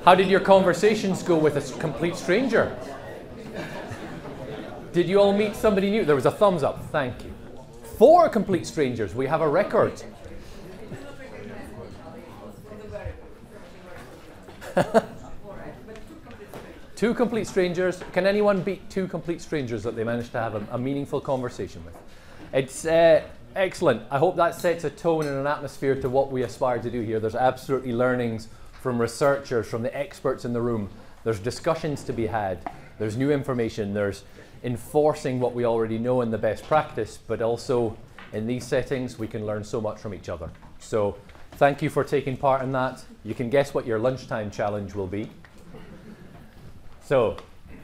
How did your conversations go with a complete stranger? Did you all meet somebody new? There was a thumbs up, thank you. 4 complete strangers, we have a record. Two complete strangers. Can anyone beat 2 complete strangers that they managed to have a meaningful conversation with? It's excellent. I hope that sets a tone and an atmosphere to what we aspire to do here. There's absolutely learnings from researchers, from the experts in the room. There's discussions to be had. There's new information. There's enforcing what we already know in the best practice, but also in these settings we can learn so much from each other. So thank you for taking part in that. You can guess what your lunchtime challenge will be. So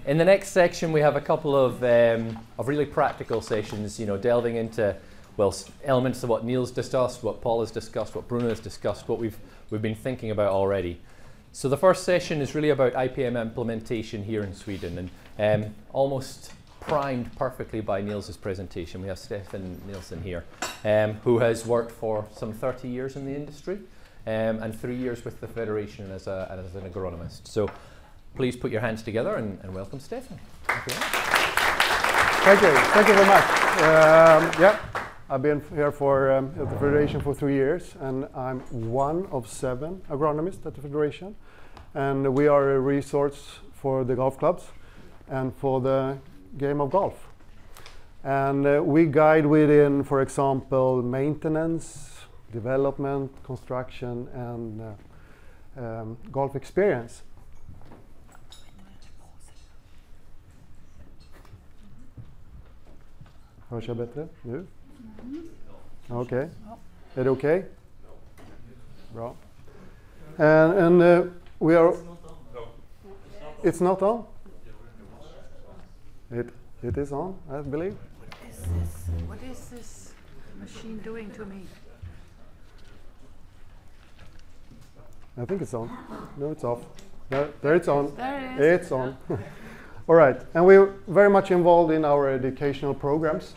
in the next section we have a couple of really practical sessions, you know, delving into, well, elements of what Niels discussed, what Paul has discussed, what Bruno has discussed, what we've been thinking about already. So the first session is really about IPM implementation here in Sweden, and almost primed perfectly by Niels' presentation. We have Stefan Nilsson here, who has worked for some 30 years in the industry, and 3 years with the Federation as an agronomist. So please put your hands together and welcome Stefan. Thank you very much. Yeah, I've been here for at the Federation for 3 years, and I'm one of 7 agronomists at the Federation. And we are a resource for the golf clubs and for the game of golf. And we guide within, for example, maintenance, development, construction, and golf experience. Hörs jag bättre nu? Okej. Är det okej? Bra. And we are... It's not on? It is on, I believe. What is this machine doing to me? I think it's on. No, it's off. There it's on. There it is. It's on. All right, and we're very much involved in our educational programs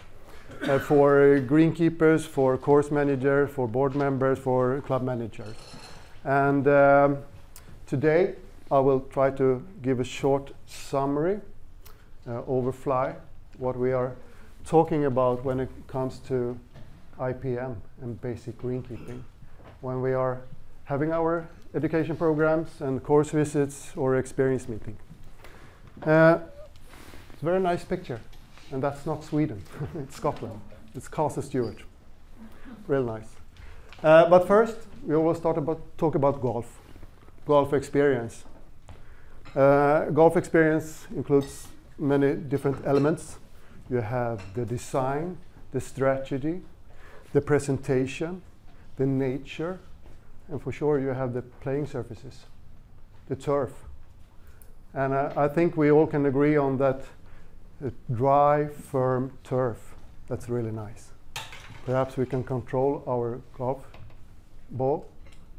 for greenkeepers, for course managers, for board members, for club managers. And today I will try to give a short summary, overfly what we are talking about when it comes to IPM and basic greenkeeping, when we are having our education programs and course visits or experience meeting. It's a very nice picture, and that's not Sweden, it's Scotland. It's Castle Stewart. Real nice. But first, we always talk about golf experience. Golf experience includes many different elements. You have the design, the strategy, the presentation, the nature, and for sure you have the playing surfaces, the turf. And I think we all can agree on that dry, firm turf. That's really nice. Perhaps we can control our golf ball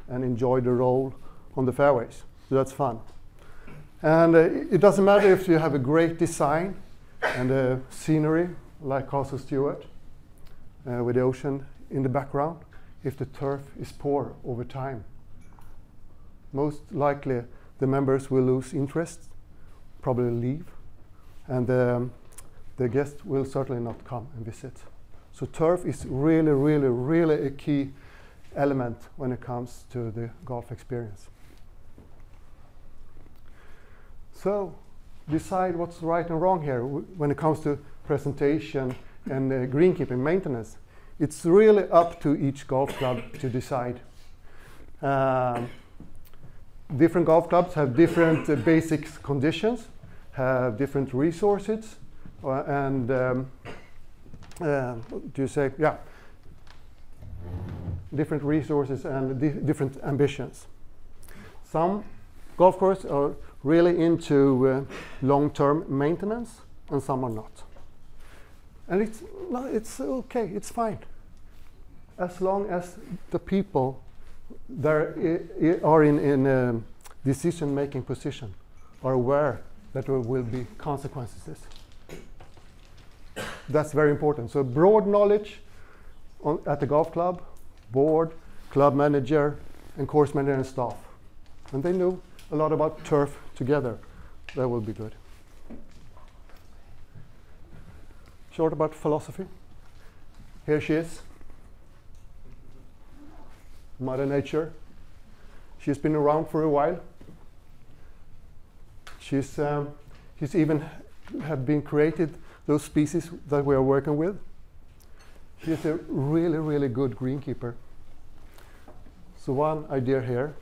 and enjoy the roll on the fairways. So that's fun. And it doesn't matter if you have a great design and a scenery like Castle Stewart with the ocean in the background, if the turf is poor over time. Most likely the members will lose interest, probably leave, and the guest will certainly not come and visit. So turf is really, really, really a key element when it comes to the golf experience. So decide what's right and wrong here when it comes to presentation and greenkeeping maintenance. It's really up to each golf club to decide. Different golf clubs have different basic conditions, have different resources, and different resources and different ambitions. Some golf courses are really into long-term maintenance, and some are not. And it's okay, it's fine, as long as the people that are in a decision-making position are aware that there will be consequences. That's very important. So broad knowledge at the golf club, board, club manager, and course manager and staff. And they know a lot about turf together. That will be good. Short about philosophy. Here she is. Mother Nature. She's been around for a while. She's even have been created those species that we are working with. She's a really, really good greenkeeper. So one idea here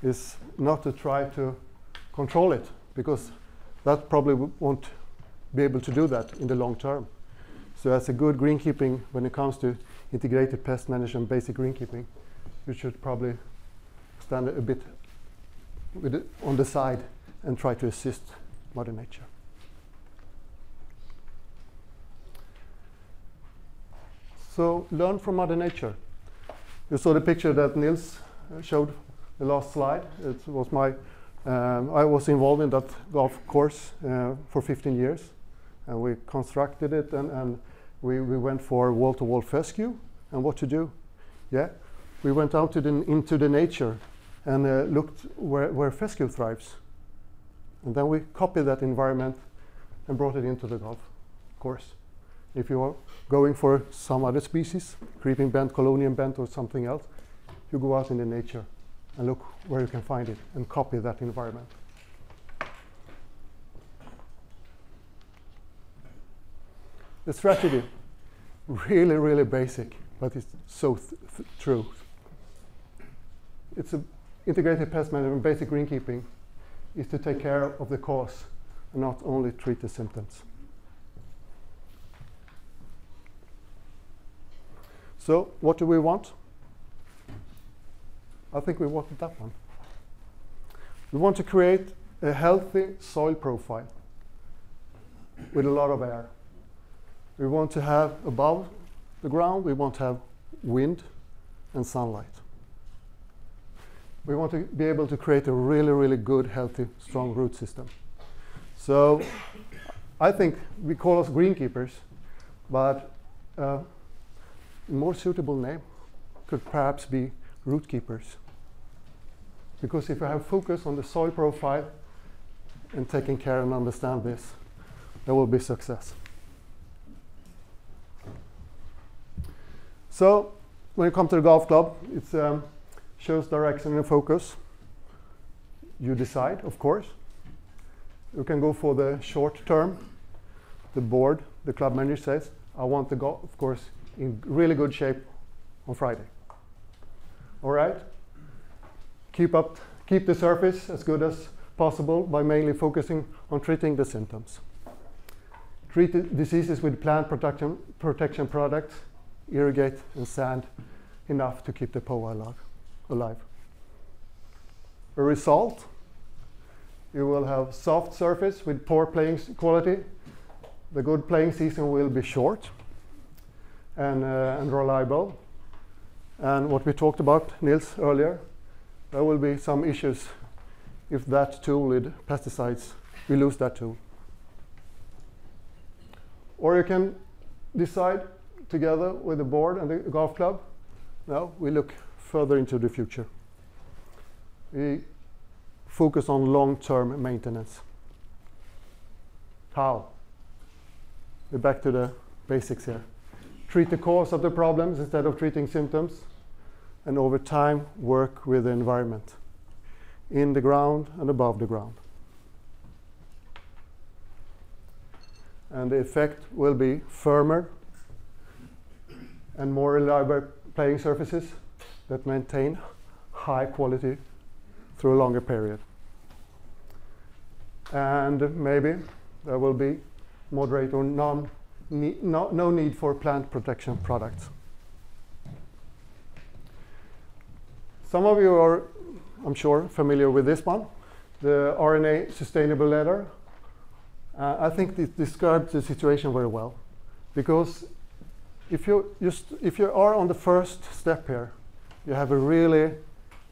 is not to try to control it, because that probably won't be able to do that in the long term. So as a good greenkeeping, when it comes to integrated pest management, basic greenkeeping, you should probably stand a bit with it on the side and try to assist Mother Nature. So learn from Mother Nature. You saw the picture that Nils showed the last slide. It was my, I was involved in that golf course for 15 years. And we constructed it, and we went for wall-to-wall fescue. And what to do? Yeah, we went out to into the nature and looked where fescue thrives. And then we copied that environment and brought it into the golf course. If you are going for some other species, creeping bent, colonial bent, or something else, you go out in the nature and look where you can find it and copy that environment. The strategy, really, really basic, but it's so true. It's an integrated pest management, basic greenkeeping, is to take care of the cause and not only treat the symptoms. So what do we want? I think we want that one. We want to create a healthy soil profile with a lot of air. We want to have above the ground, we want to have wind and sunlight. We want to be able to create a really, really good, healthy, strong root system. So I think we call us greenkeepers, but a more suitable name could perhaps be root keepers. Because if you have focus on the soil profile and taking care and understand this, there will be success. So when you come to the golf club, it shows direction and focus. You decide, of course. You can go for the short term. The board, the club manager says, I want the golf course in really good shape on Friday. All right? Keep the surface as good as possible by mainly focusing on treating the symptoms. Treat the diseases with plant protection products, irrigate and sand enough to keep the POA alive. A result, you will have soft surface with poor playing quality. The good playing season will be short and reliable. And what we talked about, Nils, earlier, there will be some issues if that tool with pesticides, we lose that tool. Or you can decide together with the board and the golf club, no, we look further into the future. We focus on long-term maintenance. How? We're back to the basics here. Treat the cause of the problems instead of treating symptoms, and over time work with the environment, in the ground and above the ground. And the effect will be firmer and more reliable playing surfaces that maintain high quality through a longer period. And maybe there will be moderate or no need for plant protection products. Some of you are, I'm sure, familiar with this one, the RNA sustainable leather. I think it describes the situation very well, because if you are on the first step here, you have a really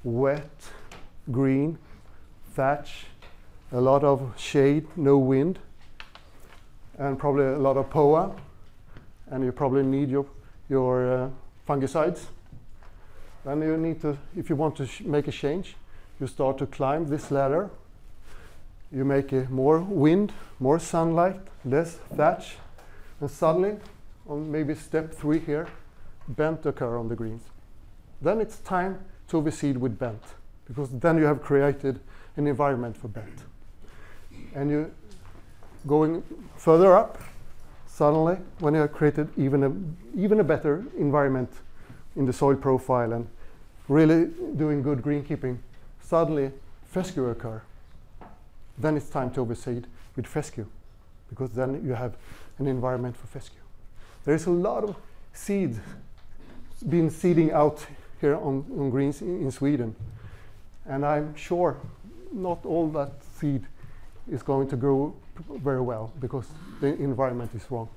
wet, green thatch, a lot of shade, no wind, and probably a lot of POA, and you probably need your fungicides. Then you need to, if you want to make a change, you start to climb this ladder. You make more wind, more sunlight, less thatch, and suddenly, on maybe step 3 here, bent occur on the greens. Then it's time to overseed with bent, because then you have created an environment for bent. And you going further up, suddenly, when you have created even a better environment in the soil profile and really doing good greenkeeping, suddenly fescue occur. Then it's time to overseed with fescue, because then you have an environment for fescue. There is a lot of seeds been seeding out here on greens in Sweden, and I'm sure not all that seed is going to grow very well because the environment is wrong.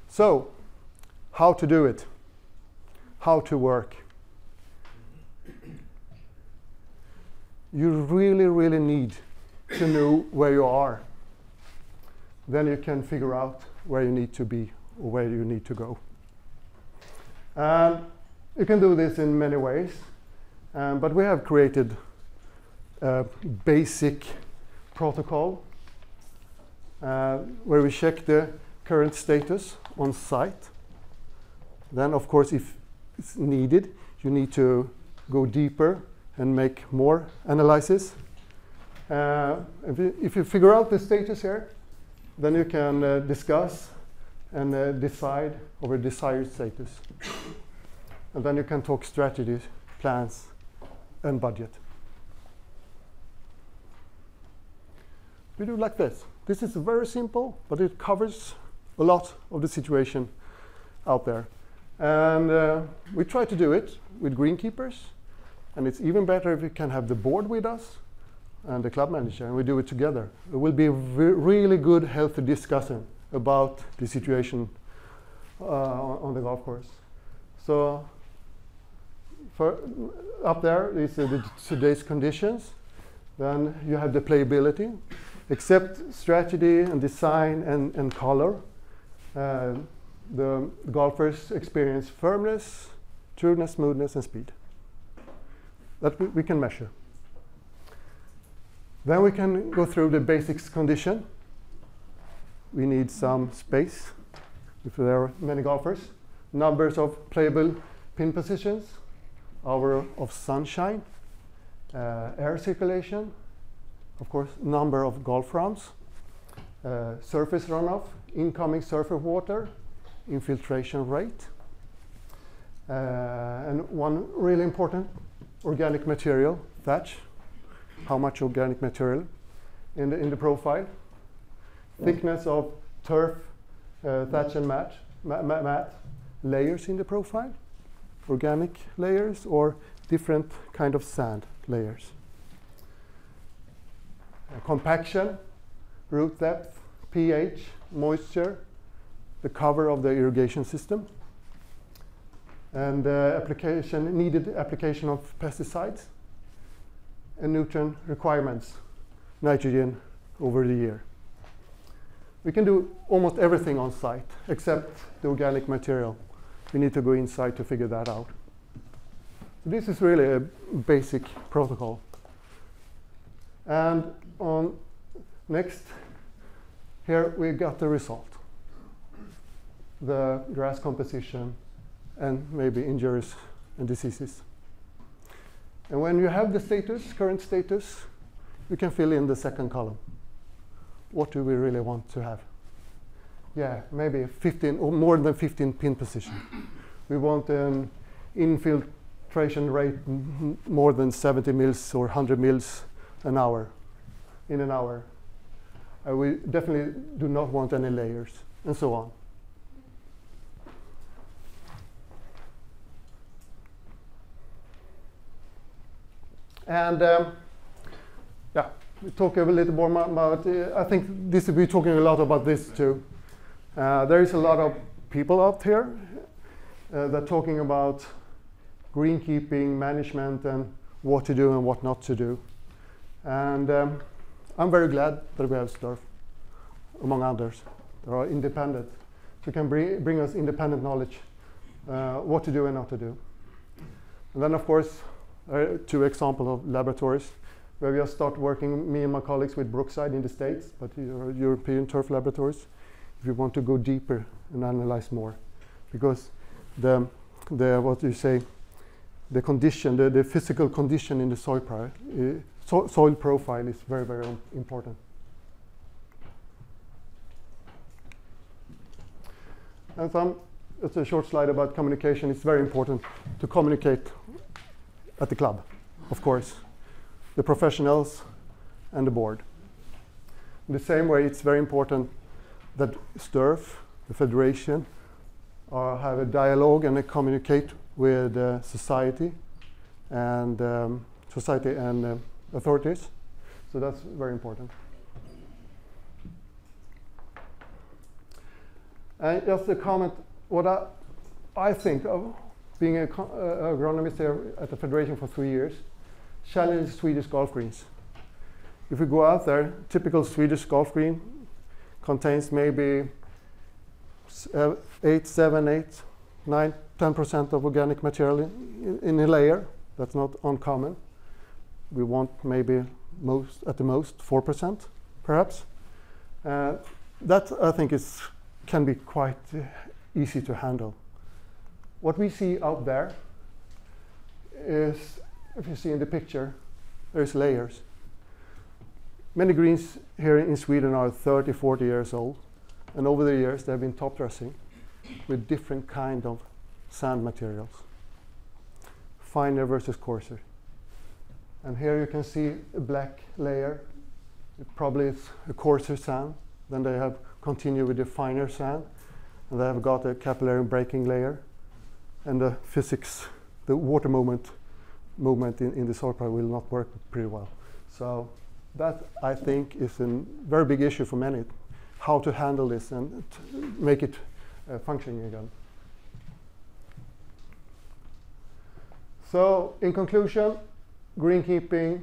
So, how to do it? How to work? You really need to know where you are. Then you can figure out where you need to be or where you need to go. And you can do this in many ways, but we have created a basic protocol where we check the current status on site. Then, of course, if it's needed, you need to go deeper and make more analysis. If you figure out the status here, then you can discuss and decide over desired status. And then you can talk strategies, plans, and budget. We do like this. This is very simple, but it covers a lot of the situation out there. And we try to do it with greenkeepers. And it's even better if we can have the board with us and the club manager, and we do it together. It will be a really good, healthy discussion about the situation on the golf course. So up there is today's conditions. Then you have the playability. Except strategy and design and color, the golfers experience firmness, trueness, smoothness, and speed. That we can measure. Then we can go through the basics condition. We need some space if there are many golfers, numbers of playable pin positions, hour of sunshine, air circulation, of course, number of golf rounds, surface runoff, incoming surface water, infiltration rate, and one really important, organic material, thatch, how much organic material in the profile, thickness of turf, thatch and mat, layers in the profile, organic layers or different kind of sand layers. Compaction, root depth, pH, moisture, the cover of the irrigation system, and needed application of pesticides, and nutrient requirements, nitrogen over the year. We can do almost everything on site except the organic material. We need to go inside to figure that out. So this is really a basic protocol. And on next, here we got the result. The grass composition and maybe injuries and diseases. And when you have the status, current status, you can fill in the second column. What do we really want to have? Yeah, maybe 15 or more than 15 pin position. We want an infiltration rate more than 70 mils or 100 mils an hour, in an hour. We definitely do not want any layers, and so on. And yeah, we talk a little more about, I think this will be talking a lot about this too. There is a lot of people out here that are talking about greenkeeping, management, and what to do and what not to do. And I'm very glad that we have STERF, among others, that are independent, so can bring us independent knowledge, what to do and not to do. And then, of course, 2 examples of laboratories where we have started working, me and my colleagues, with Brookside in the States, but European turf laboratories, if you want to go deeper and analyze more. Because the condition, the physical condition in the soil profile is very, very important. And it's a short slide about communication. It's very important to communicate at the club, of course, the professionals and the board. In the same way, it's very important that STERF, the federation, have a dialogue and communicate with society and authorities. So that's very important. And just a comment, what I think of being an agronomist here at the Federation for 3 years, challenge Swedish golf greens. If we go out there, typical Swedish golf green contains maybe 8, 7, 8, 9, 10% of organic material in a layer. That's not uncommon. We want maybe at the most 4%, perhaps. That I think can be quite easy to handle. What we see out there is, if you see in the picture, there's layers. Many greens here in Sweden are 30, 40 years old, and over the years they've been top dressing with different kind of sand materials, finer versus coarser. And here you can see a black layer. It probably is a coarser sand. Then they have continued with the finer sand, and they have got a capillary breaking layer, and the physics, the water movement in the soil will not work pretty well. So that, I think, is a very big issue for many, how to handle this and make it functioning again. So in conclusion, greenkeeping,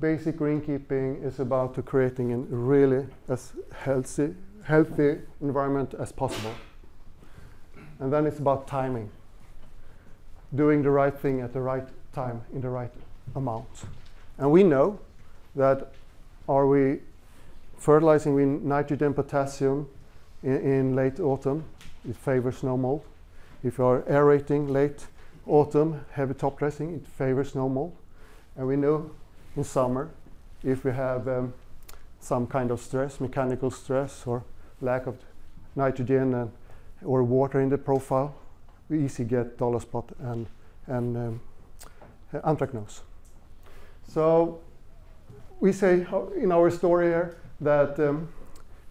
basic greenkeeping is about to creating a really as healthy environment as possible. And then it's about timing, doing the right thing at the right time in the right amount. And we know that are we fertilizing with nitrogen, potassium in late autumn, it favors snow mold. If you are aerating late autumn, heavy top dressing, it favors snow mold. And we know in summer, if we have some kind of stress, mechanical stress or lack of nitrogen or water in the profile, we easily get dollar spot and anthracnose. So we say in our story here that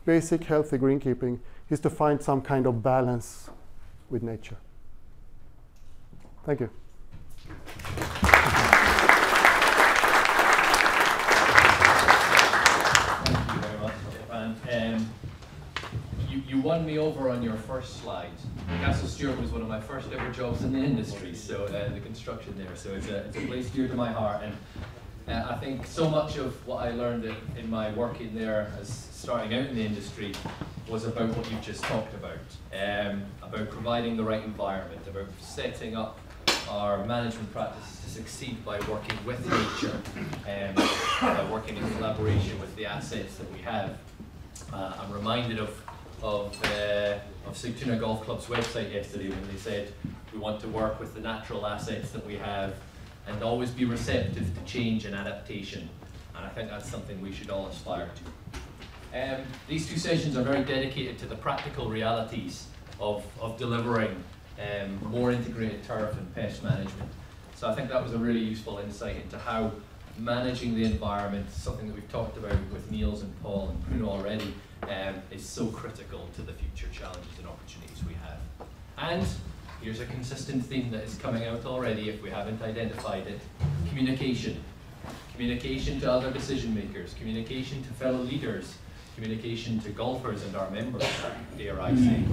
basic healthy greenkeeping is to find some kind of balance with nature. Thank you. Thank you very much, Stefan. You won me over on your first slide. Castle Stewart was one of my first ever jobs in the industry, so the construction there. So it's a place dear to my heart, and I think so much of what I learned in my work in there as starting out in the industry was about what you've just talked about providing the right environment, about setting up our management practices to succeed by working with nature and by working in collaboration with the assets that we have. I'm reminded of Sigtuna Golf Club's website yesterday when they said we want to work with the natural assets that we have and always be receptive to change and adaptation. And I think that's something we should all aspire to. These two sessions are very dedicated to the practical realities of delivering more integrated turf and pest management. So I think that was a really useful insight into how managing the environment, something that we've talked about with Niels and Paul and Bruno already, is so critical to the future challenges and opportunities we have. And here's a consistent theme that is coming out already if we haven't identified it: communication. Communication to other decision makers, communication to fellow leaders, communication to golfers and our members, dare I say.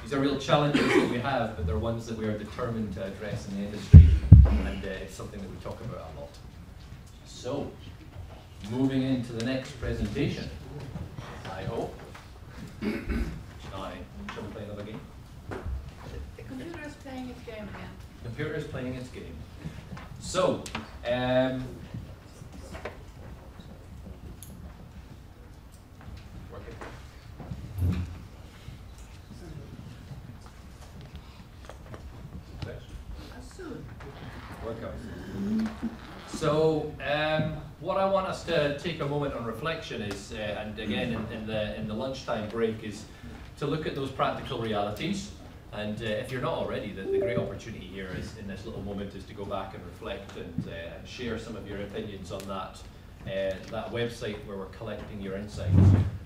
These are real challenges that we have, but they're ones that we are determined to address in the industry, and it's something that we talk about a lot. So, moving into the next presentation, I hope. Shall we play another game? The computer is playing its game again. computer is playing its game. So, So, what I want us to take a moment on reflection is, and again in the lunchtime break, is to look at those practical realities. And if you're not already, the great opportunity here is in this little moment is to go back and reflect and share some of your opinions on that website where we're collecting your insights.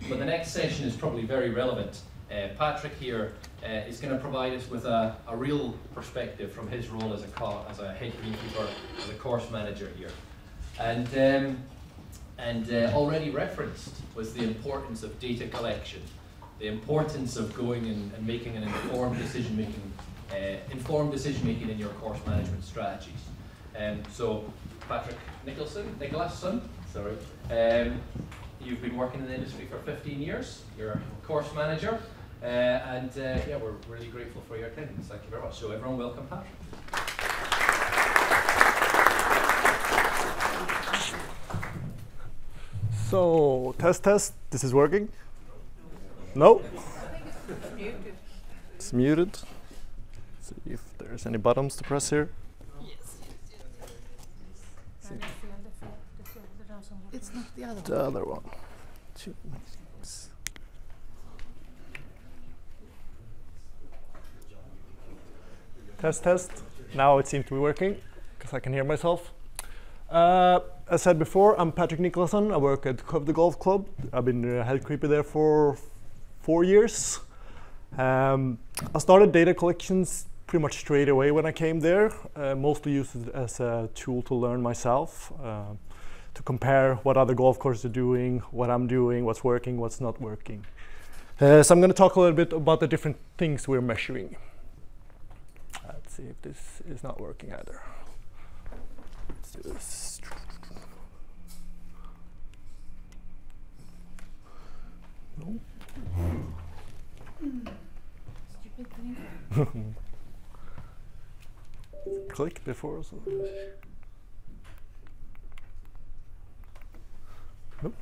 But the next session is probably very relevant. Patrik here is going to provide us with a real perspective from his role as a head greenkeeper, as a course manager here. And already referenced was the importance of data collection, the importance of going and making an informed decision making in your course management strategies. So Patrik Niklasson, sorry. You've been working in the industry for 15 years. You're a course manager, and yeah, we're really grateful for your attendance. Thank you very much. So everyone, welcome Patrik. So test. This is working. No. It's muted. See if there's any buttons to press here. It's not the other one. The other one. Test. Now it seems to be working because I can hear myself. As said before, I'm Patrik Niklasson. I work at Skövde Golf Club. I've been a head keeper there for 4 years. I started data collections pretty much straight away when I came there. Mostly used it as a tool to learn myself, to compare what other golf courses are doing, what I'm doing, what's working, what's not working. So I'm going to talk a little bit about the different things we're measuring. Let's see if this is not working either. Let's do this. No. Stupid thing. Click before. So. Nope.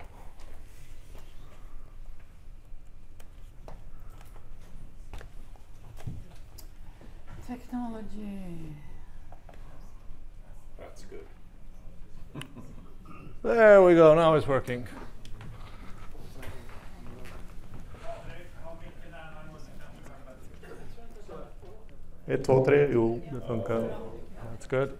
Technology. That's good. There we go. Now it's working. Ett, två, tre. Jo, det funkar. That's good.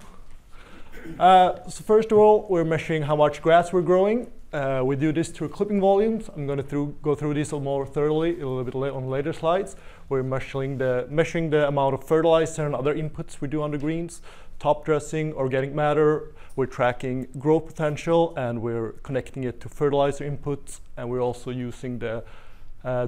So first of all, we're measuring how much grass we're growing. We do this through clipping volumes. I'm going to go through this more thoroughly a little bit on later slides. We're measuring the amount of fertilizer and other inputs we do on the greens, top dressing, organic matter. We're tracking growth potential, and we're connecting it to fertilizer inputs. And we're also using the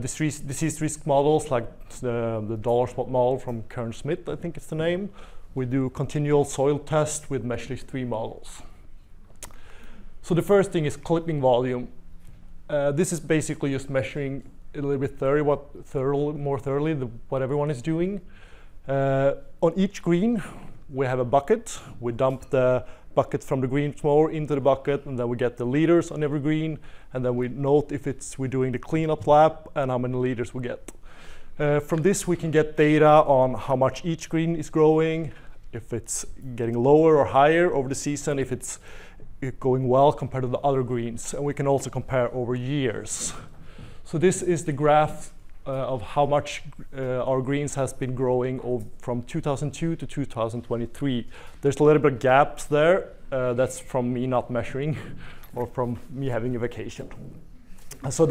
disease risk models, like the dollar spot model from Karin Smith, I think it's the name. We do continual soil tests with Mesh3 models. So the first thing is clipping volume. This is basically just measuring a little bit more thoroughly what everyone is doing. On each green, we have a bucket. We dump the bucket from the green mower into the bucket, and then we get the liters on every green, and then we note if we're doing the cleanup lap and how many liters we get. From this, we can get data on how much each green is growing, if it's getting lower or higher over the season, if it's going well compared to the other greens, and we can also compare over years. So this is the graph of how much our greens has been growing from 2002 to 2023. There's a little bit of gaps there. That's from me not measuring or from me having a vacation. So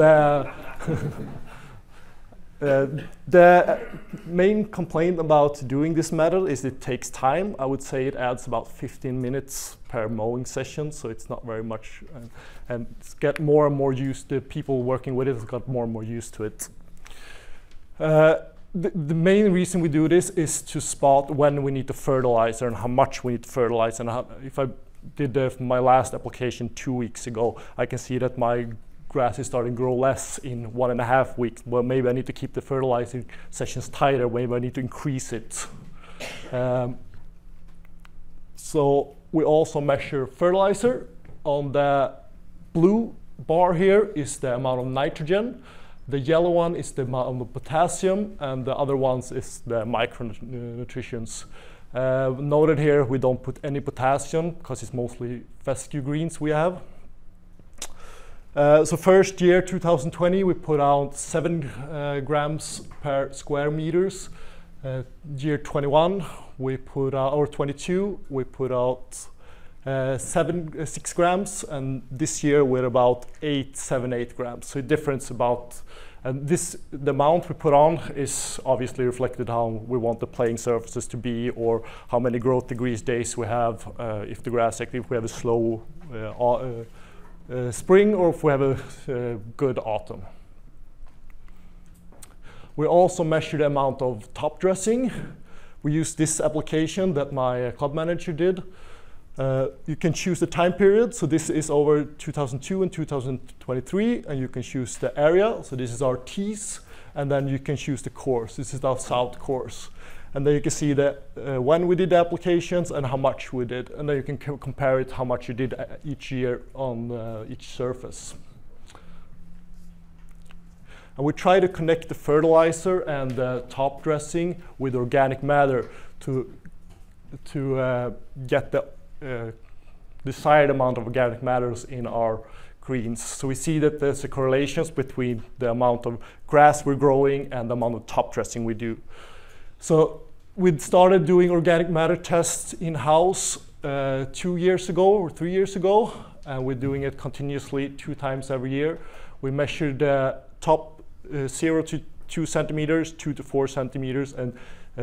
the main complaint about doing this method is it takes time. I would say it adds about 15 minutes per mowing session, so it's not very much. And it's get more and more used to people working with it, have got more and more used to it. The main reason we do this is to spot when we need to fertilize and how much we need to fertilize. And if I did my last application 2 weeks ago, I can see that my grass is starting to grow less in 1.5 weeks. Well, maybe I need to keep the fertilizing sessions tighter. Maybe I need to increase it. So we also measure fertilizer. On the blue bar here is the amount of nitrogen. The yellow one is the amount of potassium, and the other ones is the micronutrients. Noted here, we don't put any potassium because it's mostly fescue greens we have. So first year, 2020, we put out 7 grams per square meters. Year 21, we put out, or 22, we put out 6 grams, and this year we're about 8 grams. So a difference about, and the amount we put on is obviously reflected how we want the playing surfaces to be, or how many growth degrees days we have, if the grass active, if we have a slow spring, or if we have a good autumn. We also measure the amount of top dressing. We use this application that my club manager did. You can choose the time period, so this is over 2002 and 2023, and you can choose the area, so this is our T's, and then you can choose the course. This is our south course. And then you can see that when we did the applications and how much we did, and then you can compare it how much you did each year on each surface. And we try to connect the fertilizer and the top dressing with organic matter to get the desired amount of organic matters in our greens. So we see that there's a correlation between the amount of grass we're growing and the amount of top dressing we do. So we started doing organic matter tests in-house 2 years ago or 3 years ago, and we're doing it continuously 2 times every year. We measured the top 0 to 2 centimeters, 2 to 4 centimeters, and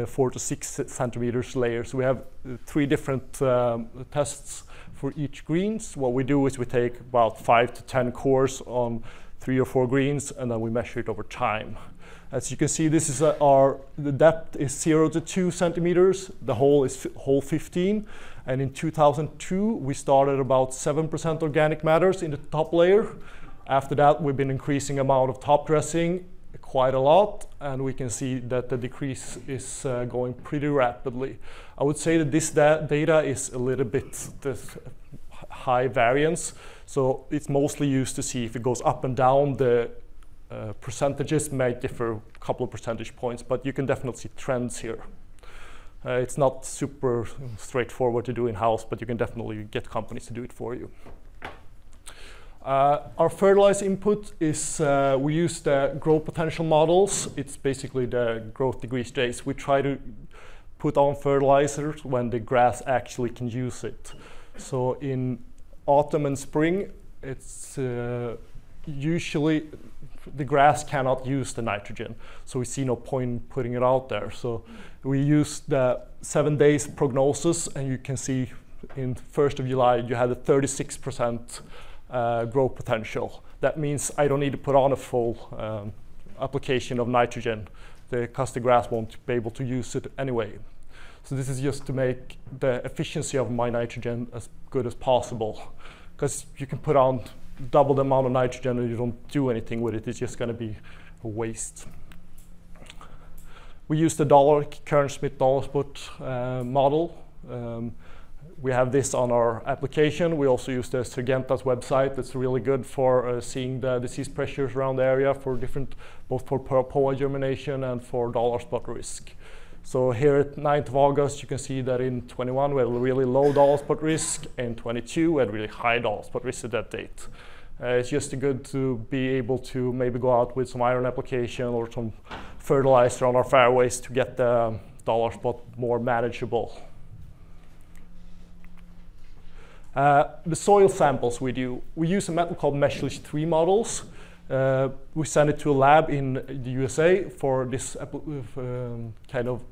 4 to 6 centimeters layers. We have 3 different tests for each greens. What we do is we take about 5 to 10 cores on 3 or 4 greens, and then we measure it over time. As you can see, this is the depth is 0 to 2 centimeters. The hole is hole 15. And in 2002, we started about 7% organic matters in the top layer. After that, we've been increasing amount of top dressing quite a lot, and we can see that the decrease is going pretty rapidly. I would say that this data is a little bit high variance, so it's mostly used to see if it goes up and down. The percentages may differ a couple of percentage points, but you can definitely see trends here. It's not super straightforward to do in-house, but you can definitely get companies to do it for you. Our fertilizer input is, we use the growth potential models. It's basically the growth degree days. We try to put on fertilizers when the grass actually can use it. So in autumn and spring, it's usually the grass cannot use the nitrogen. So we see no point putting it out there. So we use the 7 days prognosis, and you can see in 1st of July, you had a 36% growth potential. That means I don't need to put on a full application of nitrogen because the grass won't be able to use it anyway. So this is just to make the efficiency of my nitrogen as good as possible, because you can put on double the amount of nitrogen and you don't do anything with it. It's just going to be a waste. We use the Kern-Smith dollar-split model. We have this on our application. We also use the Syngenta's website. That's really good for seeing the disease pressures around the area for different, both for POA germination and for dollar spot risk. So here at 9th of August, you can see that in 21 we had a really low dollar spot risk, and 22 we had really high dollar spot risk at that date. It's just good to be able to maybe go out with some iron application or some fertilizer on our fairways to get the dollar spot more manageable. The soil samples we do, we use a method called Meshlich 3 models. We send it to a lab in the USA for this kind of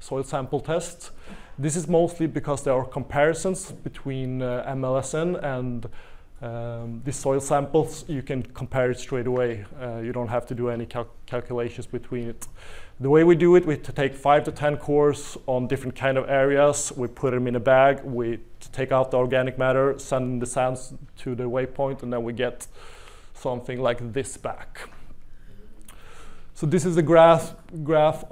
soil sample tests. This is mostly because there are comparisons between MLSN and these soil samples. You can compare it straight away. You don't have to do any calculations between it. The way we do it, we take 5 to 10 cores on different kind of areas. We put them in a bag. We take out the organic matter, send the sands to the waypoint, and then we get something like this back. So this is the graph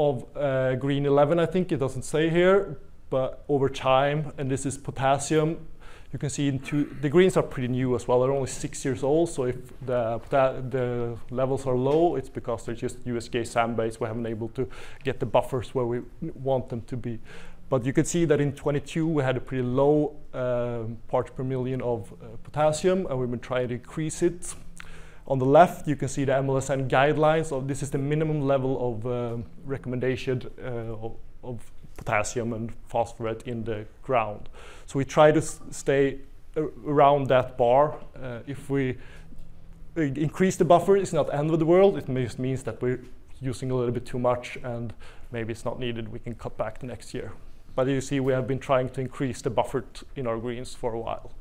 of green 11, I think. It doesn't say here. but over time, and this is potassium, you can see the greens are pretty new as well. They're only 6 years old, so if the levels are low, it's because they're just USGA sand-based. We haven't been able to get the buffers where we want them to be. But you can see that in 22 we had a pretty low parts per million of potassium, and we've been trying to increase it. On the left, you can see the MLSN guidelines. So this is the minimum level of recommendation of potassium and phosphorus in the ground. So we try to stay around that bar. If we increase the buffer, it's not the end of the world. It just means that we're using a little bit too much, and maybe it's not needed. We can cut back the next year. But you see, we have been trying to increase the buffer in our greens for a while.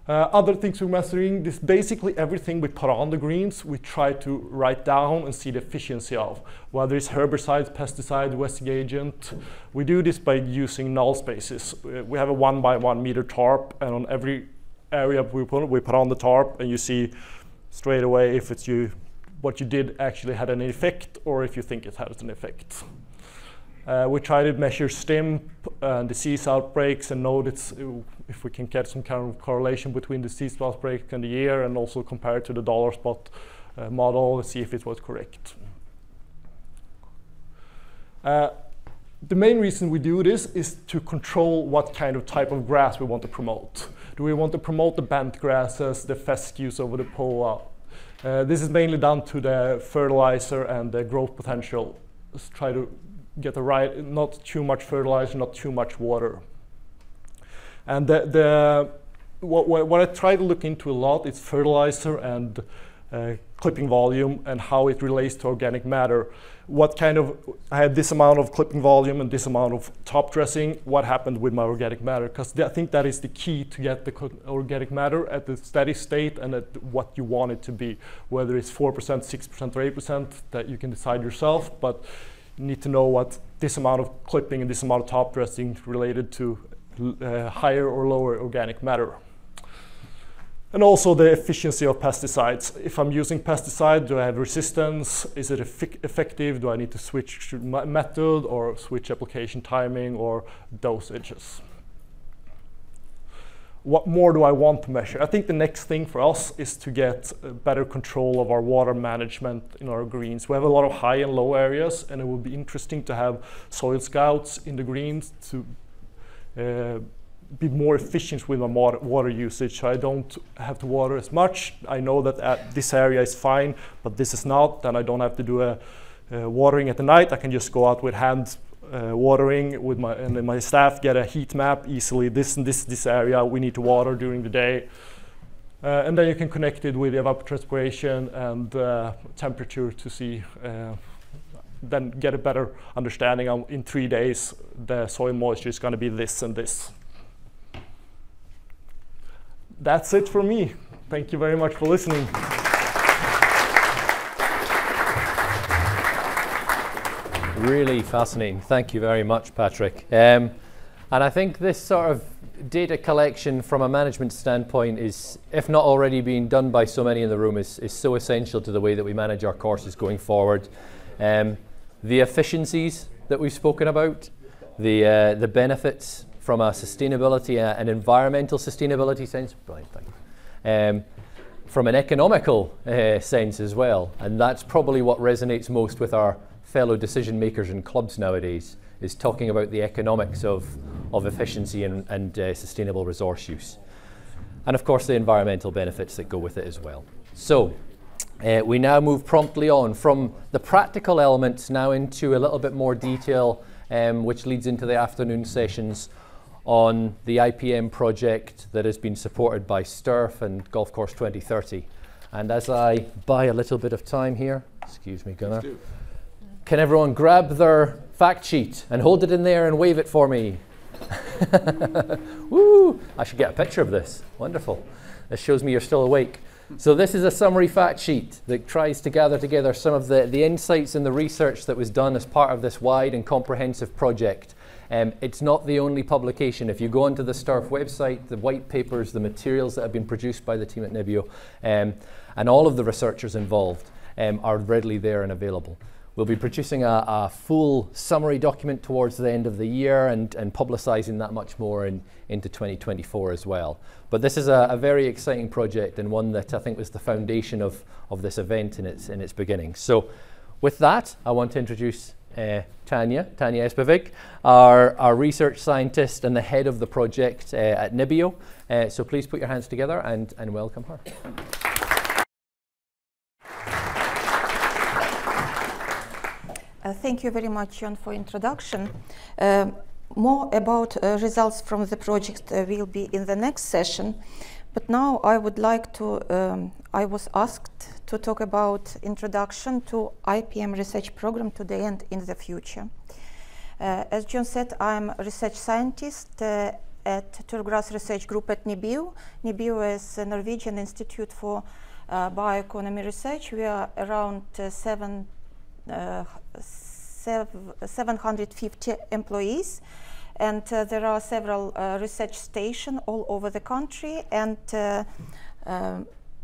Other things we're measuring, this basically everything we put on the greens, we try to write down and see the efficiency of, whether it's herbicides, pesticides, wasting agent. We do this by using null spaces. We have a 1 by 1 meter tarp, and on every area we put on the tarp, and you see straight away if it's what you did actually had an effect, or if you think it has an effect. We try to measure STIMP and disease outbreaks and know if we can get some kind of correlation between disease outbreak and the year, and also compare it to the dollar spot model and see if it was correct. The main reason we do this is to control what kind of type of grass we want to promote. Do we want to promote the bent grasses, the fescues over the POA? This is mainly done to the fertilizer and the growth potential. Let's try to get the right, not too much fertilizer, not too much water. And what I try to look into a lot is fertilizer and clipping volume and how it relates to organic matter. I had this amount of clipping volume and this amount of top dressing, what happened with my organic matter? Because I think that is the key to get the organic matter at the steady state and at what you want it to be. Whether it's 4%, 6%, or 8%, that you can decide yourself, but you need to know what this amount of clipping and this amount of top dressing related to higher or lower organic matter. And also the efficiency of pesticides. If I'm using pesticide, do I have resistance? Is it effective? Do I need to switch method or switch application timing or dosages? What more do I want to measure? I think the next thing for us is to get better control of our water management in our greens. We have a lot of high and low areas, and it would be interesting to have soil scouts in the greens to be more efficient with my water usage. So I don't have to water as much. I know that this area is fine, but this is not. Then I don't have to do a watering at the night. I can just go out with hand watering with my staff, get a heat map easily. This area we need to water during the day, and then you can connect it with evapotranspiration and temperature to see, then get a better understanding of in 3 days the soil moisture is going to be this and this. That's it for me. Thank you very much for listening. Really fascinating. Thank you very much, Patrik. And I think this sort of data collection from a management standpoint is, if not already being done by so many in the room, is so essential to the way that we manage our courses going forward. The efficiencies that we've spoken about, the benefits from a sustainability and environmental sustainability sense, from an economical sense as well. And that's probably what resonates most with our fellow decision makers in clubs nowadays, is talking about the economics of efficiency and sustainable resource use. And of course the environmental benefits that go with it as well. So we now move promptly on from the practical elements now into a little bit more detail, which leads into the afternoon sessions on the IPM project that has been supported by STERF and Golf Course 2030. And as I buy a little bit of time here, excuse me, Gunnar, can everyone grab their fact sheet and hold it in there and wave it for me? Woo! I should get a picture of this. Wonderful. This shows me you're still awake. So this is a summary fact sheet that tries to gather together some of the insights and the research that was done as part of this wide and comprehensive project. It's not the only publication. If you go onto the STERF website, the white papers, the materials that have been produced by the team at NIBIO, and all of the researchers involved are readily there and available. We'll be producing a full summary document towards the end of the year and publicising that much more into 2024 as well. But this is a very exciting project and one that I think was the foundation of this event in its beginning. So with that, I want to introduce Tatsiana Espevig, our research scientist and the head of the project at NIBIO. So please put your hands together and welcome her. Thank you very much, John, for introduction. More about results from the project will be in the next session. But now I would like to, I was asked to talk about introduction to IPM Research Programme today and in the future. As John said, I'm a research scientist at Turgras Research Group at NIBIO. NIBIO is a Norwegian Institute for Bioeconomy Research. We are around 750 employees, and there are several research stations all over the country, and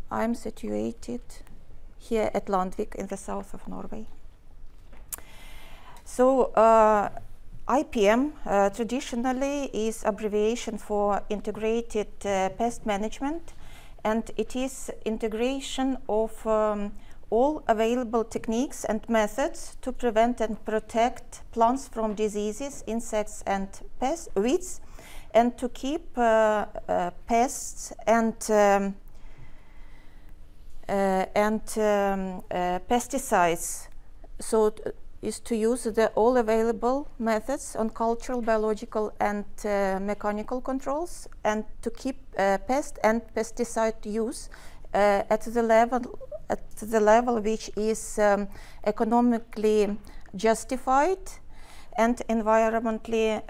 I'm situated here at Landvik in the south of Norway. So IPM traditionally is abbreviation for Integrated Pest Management, and it is integration of all available techniques and methods to prevent and protect plants from diseases, insects and weeds, and to keep pests and pesticides. So is to use the all available methods on cultural, biological and mechanical controls, and to keep pest and pesticide use at the level which is economically justified and environmentally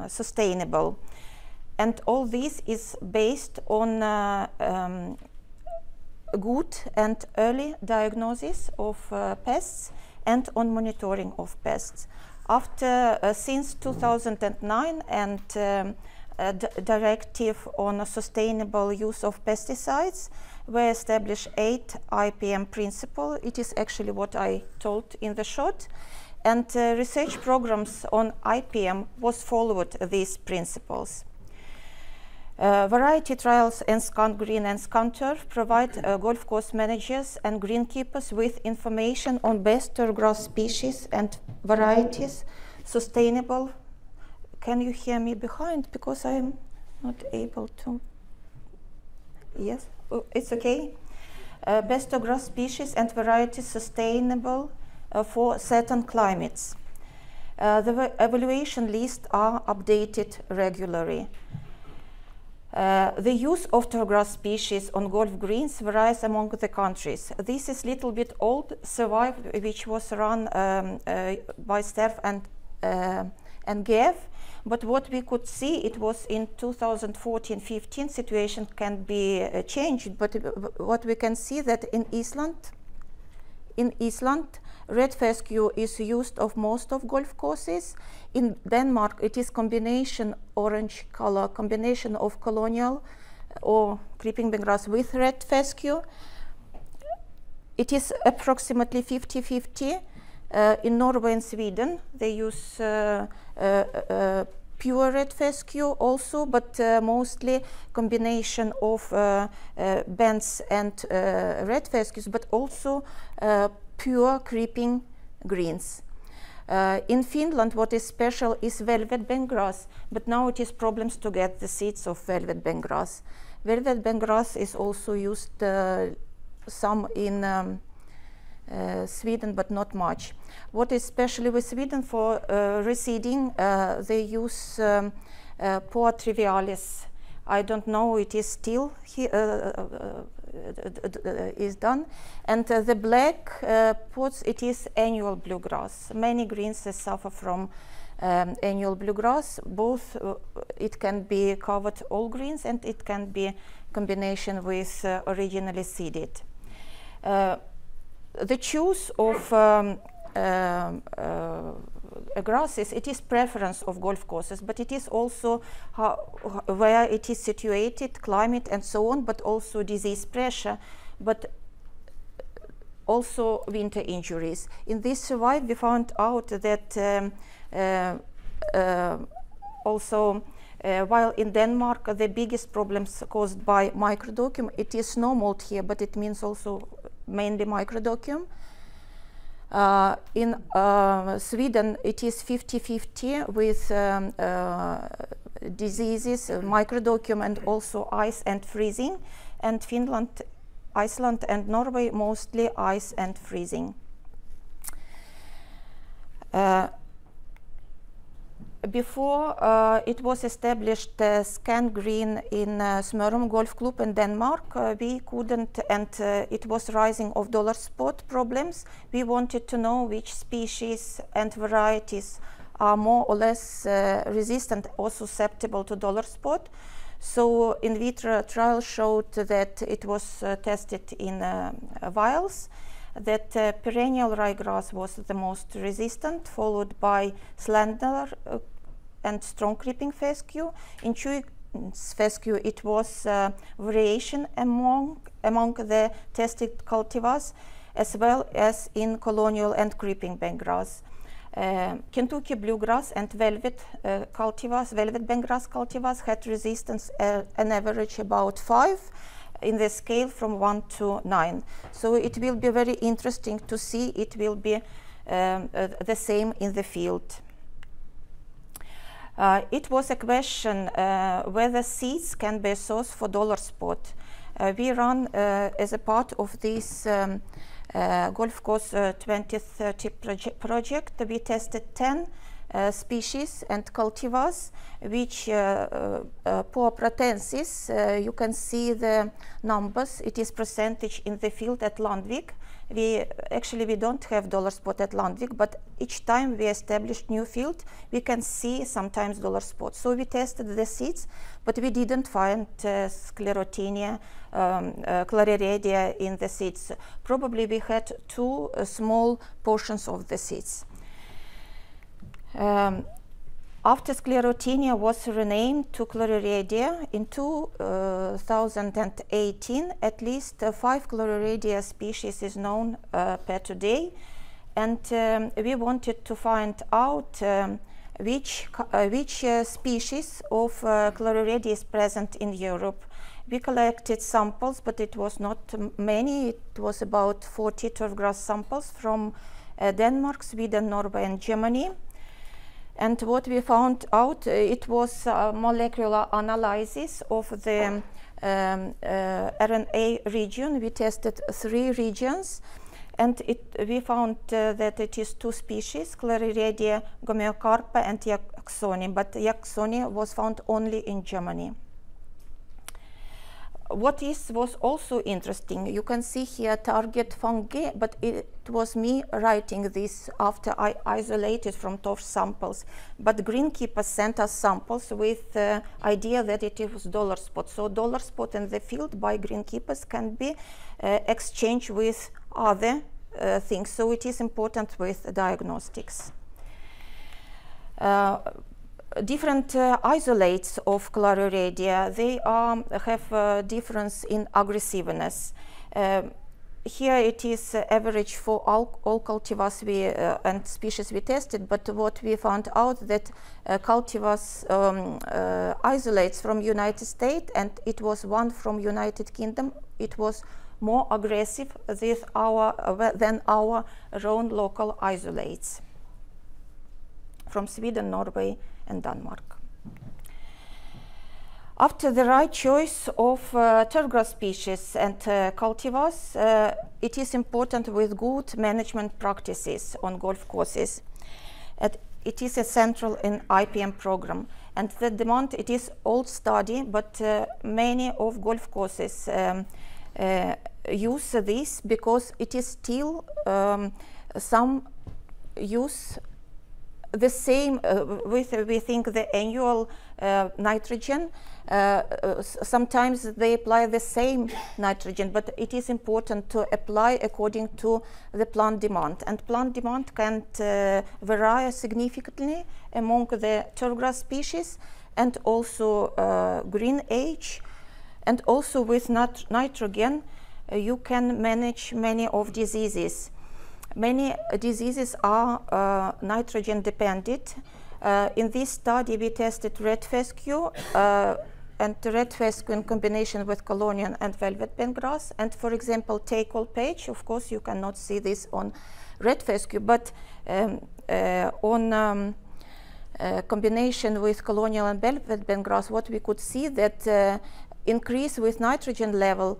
sustainable. And all this is based on good and early diagnosis of pests and on monitoring of pests. After since 2009 and directive on a sustainable use of pesticides, we established 8 IPM principles. It is actually what I told in the short, and research programs on IPM was followed these principles. Variety trials and SCANGREEN and SCANTURF provide golf course managers and greenkeepers with information on best turfgrass species and varieties, sustainable. Can you hear me behind? Because I'm not able to. Yes, oh, it's okay. Best turfgrass species and varieties sustainable for certain climates. The evaluation lists are updated regularly. The use of turfgrass species on golf greens varies among the countries. This is a little bit old survey which was run by STERF and GEF, but what we could see, it was in 2014-15, situation can be changed, but what we can see that in Iceland, red fescue is used of most of golf courses. In Denmark, it is combination orange color, combination of colonial or creeping grass with red fescue. It is approximately 50-50. In Norway and Sweden, they use pure red fescue also, but mostly combination of bents and red fescues, but also pure creeping greens. In Finland, what is special is velvet bentgrass, but now it is problems to get the seeds of velvet bentgrass. Velvet bentgrass is also used some in Sweden, but not much. What is especially with Sweden for reseeding, they use Poa trivialis. I don't know, it is still is done. And the black pots, it is annual bluegrass. Many greens suffer from annual bluegrass. Both, it can be covered all greens and it can be combination with originally seeded. The choice of grasses, it is preference of golf courses, but it is also where it is situated, climate and so on, but also disease pressure. But also winter injuries. In this survey, we found out that also while in Denmark the biggest problems caused by microdocument, it is snow mold here, but it means also mainly microdocument. In Sweden, it is 50-50 with diseases, microdocument, and also ice and freezing. And Finland, Iceland, and Norway mostly ice and freezing. Before it was established SCANGREEN in Smørum Golf Club in Denmark, we couldn't, and it was rising of dollar spot problems. We wanted to know which species and varieties are more or less resistant or susceptible to dollar spot. So in vitro trial showed that it was tested in vials, that perennial ryegrass was the most resistant, followed by slender and strong creeping fescue. In Chuy's fescue, it was variation among the tested cultivars, as well as in colonial and creeping bentgrass. Kentucky bluegrass and velvet cultivars, velvet bentgrass cultivars had resistance an average about 5 in the scale from 1 to 9. So it will be very interesting to see it will be the same in the field. It was a question whether seeds can be a source for dollar spot. We run as a part of this Golf Course 2030 project. We tested 10 species and cultivars, which Poa pratensis, you can see the numbers. It is percentage in the field at Landvik. We don't have dollar spot at Landvik, but each time we establish new field, we can see sometimes dollar spot. So we tested the seeds, but we didn't find sclerotinia, clariredia in the seeds. Probably we had 2 small portions of the seeds. After sclerotinia was renamed to clariredia in 2018, at least 5 clariredia species is known per today, and we wanted to find out which species of clariredia is present in Europe. We collected samples, but it was not many. It was about 40 turfgrass samples from Denmark, Sweden, Norway, and Germany. And what we found out, it was molecular analysis of the RNA region. We tested 3 regions, and we found that it is 2 species, Clariredia gomiocarpa and Jacksoni, but Jacksoni was found only in Germany. What was also interesting, you can see here target fungi, but it was me writing this after I isolated from torf samples. But greenkeepers sent us samples with the idea that it was dollar spot. So dollar spot in the field by greenkeepers can be exchanged with other things. So it is important with diagnostics. Different isolates of clariredia, they have a difference in aggressiveness. Here it is average for all cultivars and species we tested, but what we found out that cultivars isolates from United States, and it was 1 from United Kingdom, it was more aggressive than our own local isolates from Sweden, Norway, and Denmark. After the right choice of turfgrass species and cultivars, it is important with good management practices on golf courses. It is essential in IPM program, and the demand, it is old study, but many of golf courses use this because it is still some use the same we think the annual nitrogen. Sometimes they apply the same nitrogen, but it is important to apply according to the plant demand, and plant demand can vary significantly among the turfgrass species and also green age, and also with nitrogen. you can manage many of diseases. Many diseases are nitrogen dependent. In this study, we tested red fescue and red fescue in combination with colonial and velvet bentgrass. And for example, take-all page, of course, you cannot see this on red fescue, but on combination with colonial and velvet bentgrass, what we could see that increase with nitrogen level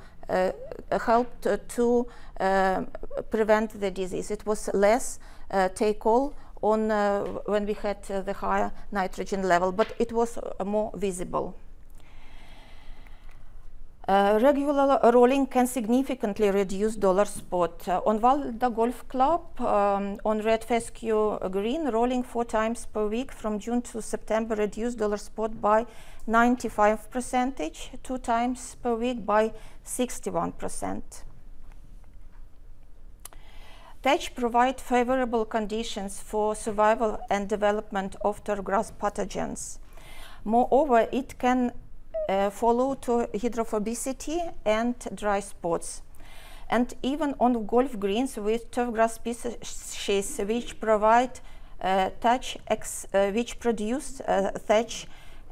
helped to prevent the disease. It was less take-all on when we had the higher nitrogen level, but it was more visible. Regular rolling can significantly reduce dollar spot. On Valda Golf Club, on red fescue green, rolling 4 times per week from June to September reduced dollar spot by 95%, 2 times per week by 61%. Thatch provide favorable conditions for survival and development of turfgrass pathogens. Moreover, it can follow to hydrophobicity and dry spots. And even on golf greens with turfgrass species which provide thatch, which produce thatch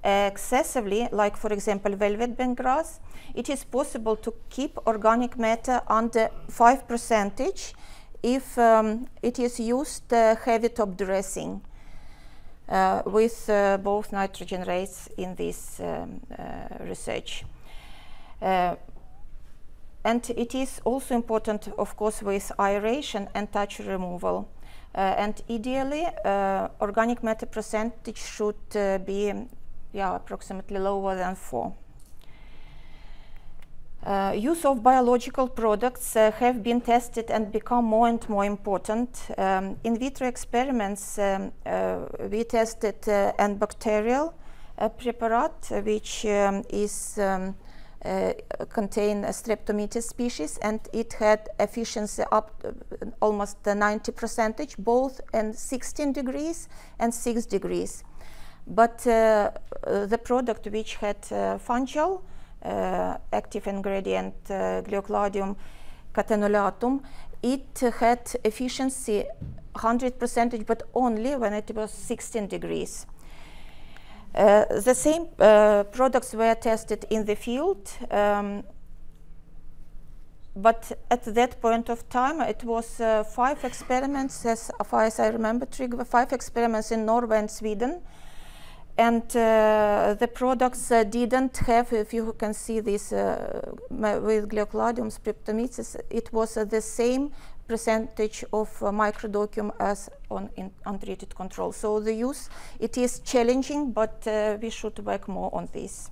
excessively, like for example velvet bentgrass, it is possible to keep organic matter under 5% if it is used heavy top dressing. With both nitrogen rates in this research. And it is also important, of course, with aeration and touch removal. And ideally, organic matter percentage should be approximately lower than 4. Use of biological products have been tested and become more and more important. In vitro experiments, we tested an bacterial preparat which contain a Streptomyces species, and it had efficiency up almost 90%, both in 16 degrees and 6 degrees. But the product which had fungal active ingredient Gleocladium catenolatum, it had efficiency 100%, but only when it was 16 degrees. The same products were tested in the field, but at that point of time it was 5 experiments, as far as I remember, 5 experiments in Norway and Sweden. And the products didn't have, if you can see this with Gleocladium Streptomyces, it was the same percentage of microdocium as on untreated control. So the use, it is challenging, but we should work more on this.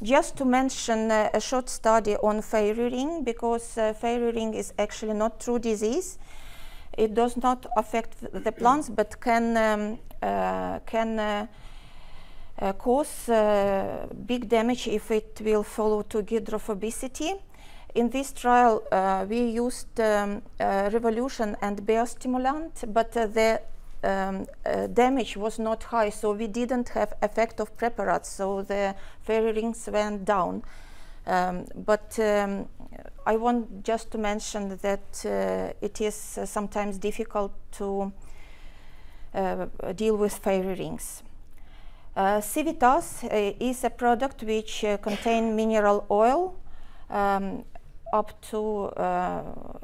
Just to mention a short study on fairy ring, because fairy ring is actually not true disease. It does not affect the plants, but can cause big damage if it will follow to hydrophobicity. In this trial, we used revolution and biostimulant, but the damage was not high, so we didn't have effect of preparats, so the fairy rings went down. But I want just to mention that it is sometimes difficult to deal with fairy rings. Civitas is a product which contains mineral oil up to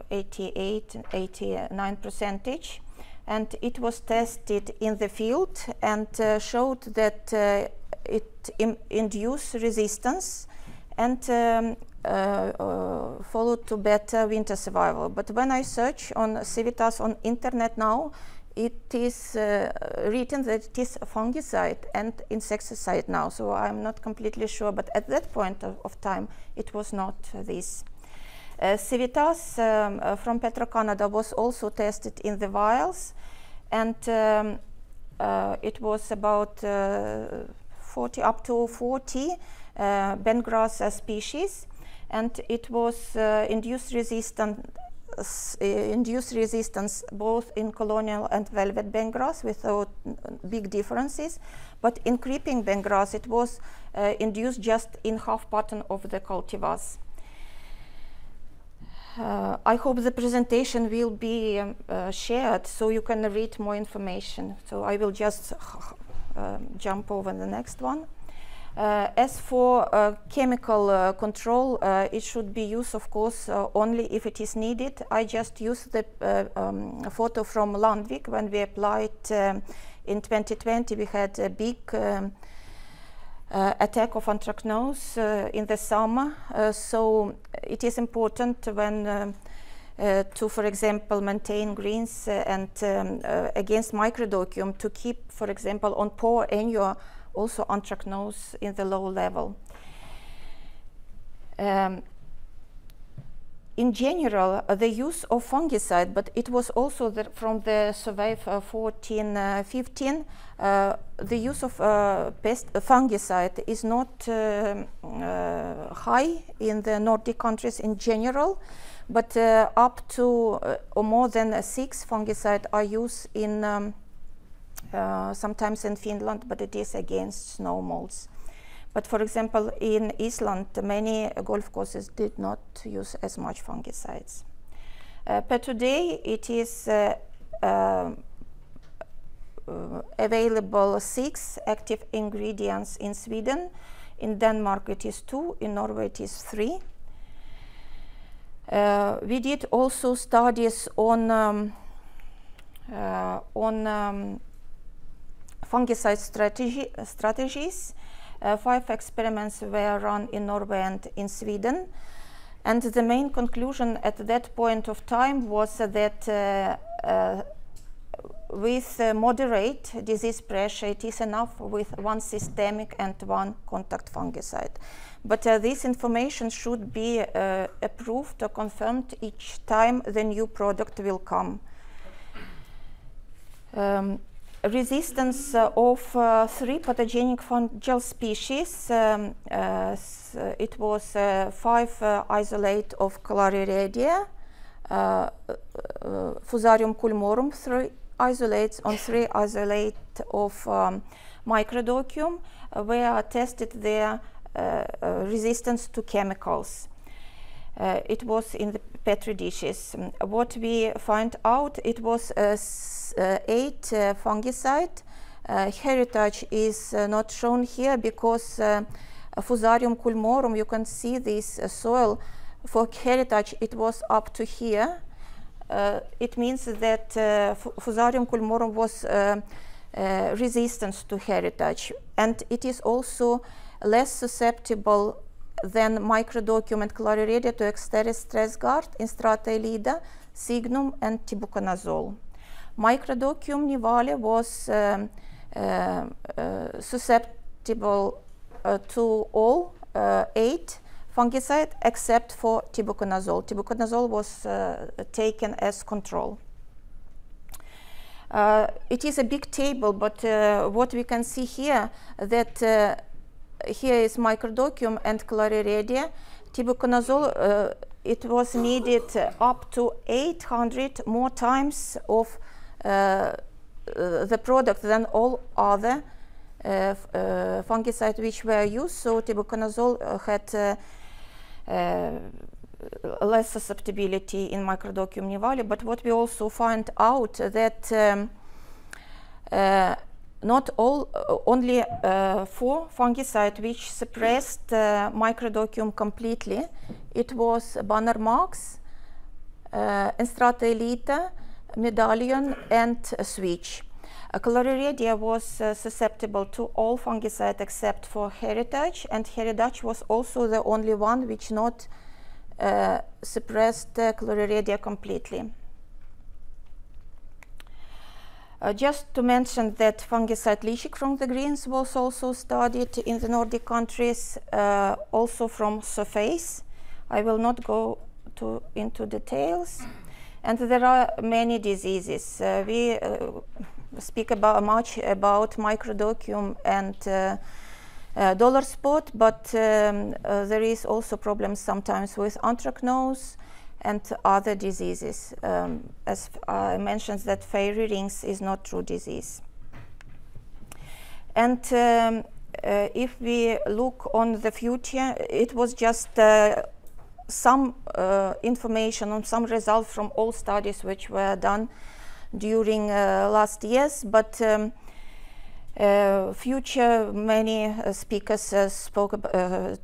88–89%, and it was tested in the field and showed that it induced resistance and followed to better winter survival. But when I search on Civitas on internet now, it is written that it is a fungicide and insecticide now, so I'm not completely sure, but at that point of time it was not this. Civitas from Petro-Canada was also tested in the vials, and it was about 40 up to 40 bentgrass species, and it was induced resistance both in colonial and velvet bentgrass without big differences, but in creeping bentgrass it was induced just in half pattern of the cultivars. I hope the presentation will be shared so you can read more information. So I will just jump over the next one. As for chemical control, it should be used, of course, only if it is needed. I just used the photo from Landvik when we applied in 2020. We had a big attack of anthracnose in the summer. So it is important when to, for example, maintain greens and against microdocium to keep, for example, on pore annual also anthracnose in the low level. In general, the use of fungicide, but it was also from the survey 14-15, the use of fungicide is not high in the Nordic countries in general, but up to or more than 6 fungicides are used in sometimes in Finland, but it is against snow molds. But for example, in Iceland, many golf courses did not use as much fungicides. But today it is available 6 active ingredients in Sweden. In Denmark it is 2, in Norway it is 3. We did also studies on fungicide strategies. 5 experiments were run in Norway and in Sweden. And the main conclusion at that point of time was that with moderate disease pressure, it is enough with 1 systemic and 1 contact fungicide. But this information should be approved or confirmed each time the new product will come. Resistance of 3 pathogenic fungal species. It was 5 isolate of Clariredia, Fusarium culmorum, 3 isolates on 3 isolate of microdocium, where tested their resistance to chemicals. It was in the Petri dishes. What we find out, it was 8 fungicide. Heritage is not shown here because Fusarium culmorum, you can see this soil. For heritage, it was up to here. It means that Fusarium culmorum was resistant to heritage, and it is also less susceptible than microdocium and Clariredia to Exteris stressgard in strata elida, signum and tibuconazole. Microdocium nivale was susceptible to all 8 fungicides except for tibuconazole. Tibuconazole was taken as control. It is a big table, but what we can see here, that here is microdocium and Clariredia. Tibuconazole, it was needed up to 800 more times of the product than all other fungicides which were used. So tibuconazole had less susceptibility in microdocium nivale. But what we also find out that not all, only 4 fungicides which suppressed microdocium completely. It was Bannermax, Enstrata elita, Medallion, and Switch. Clariredia was susceptible to all fungicides except for heritage, and heritage was also the only one which not suppressed Clariredia completely. Just to mention that fungicide leaching from the greens was also studied in the Nordic countries, also from surface. I will not go into details. And there are many diseases. We speak much about microdocium and dollar spot, but there is also problems sometimes with anthracnose and other diseases. As I mentioned, that fairy rings is not true disease. And if we look on the future, it was just some information on some results from all studies which were done during last years, but future many speakers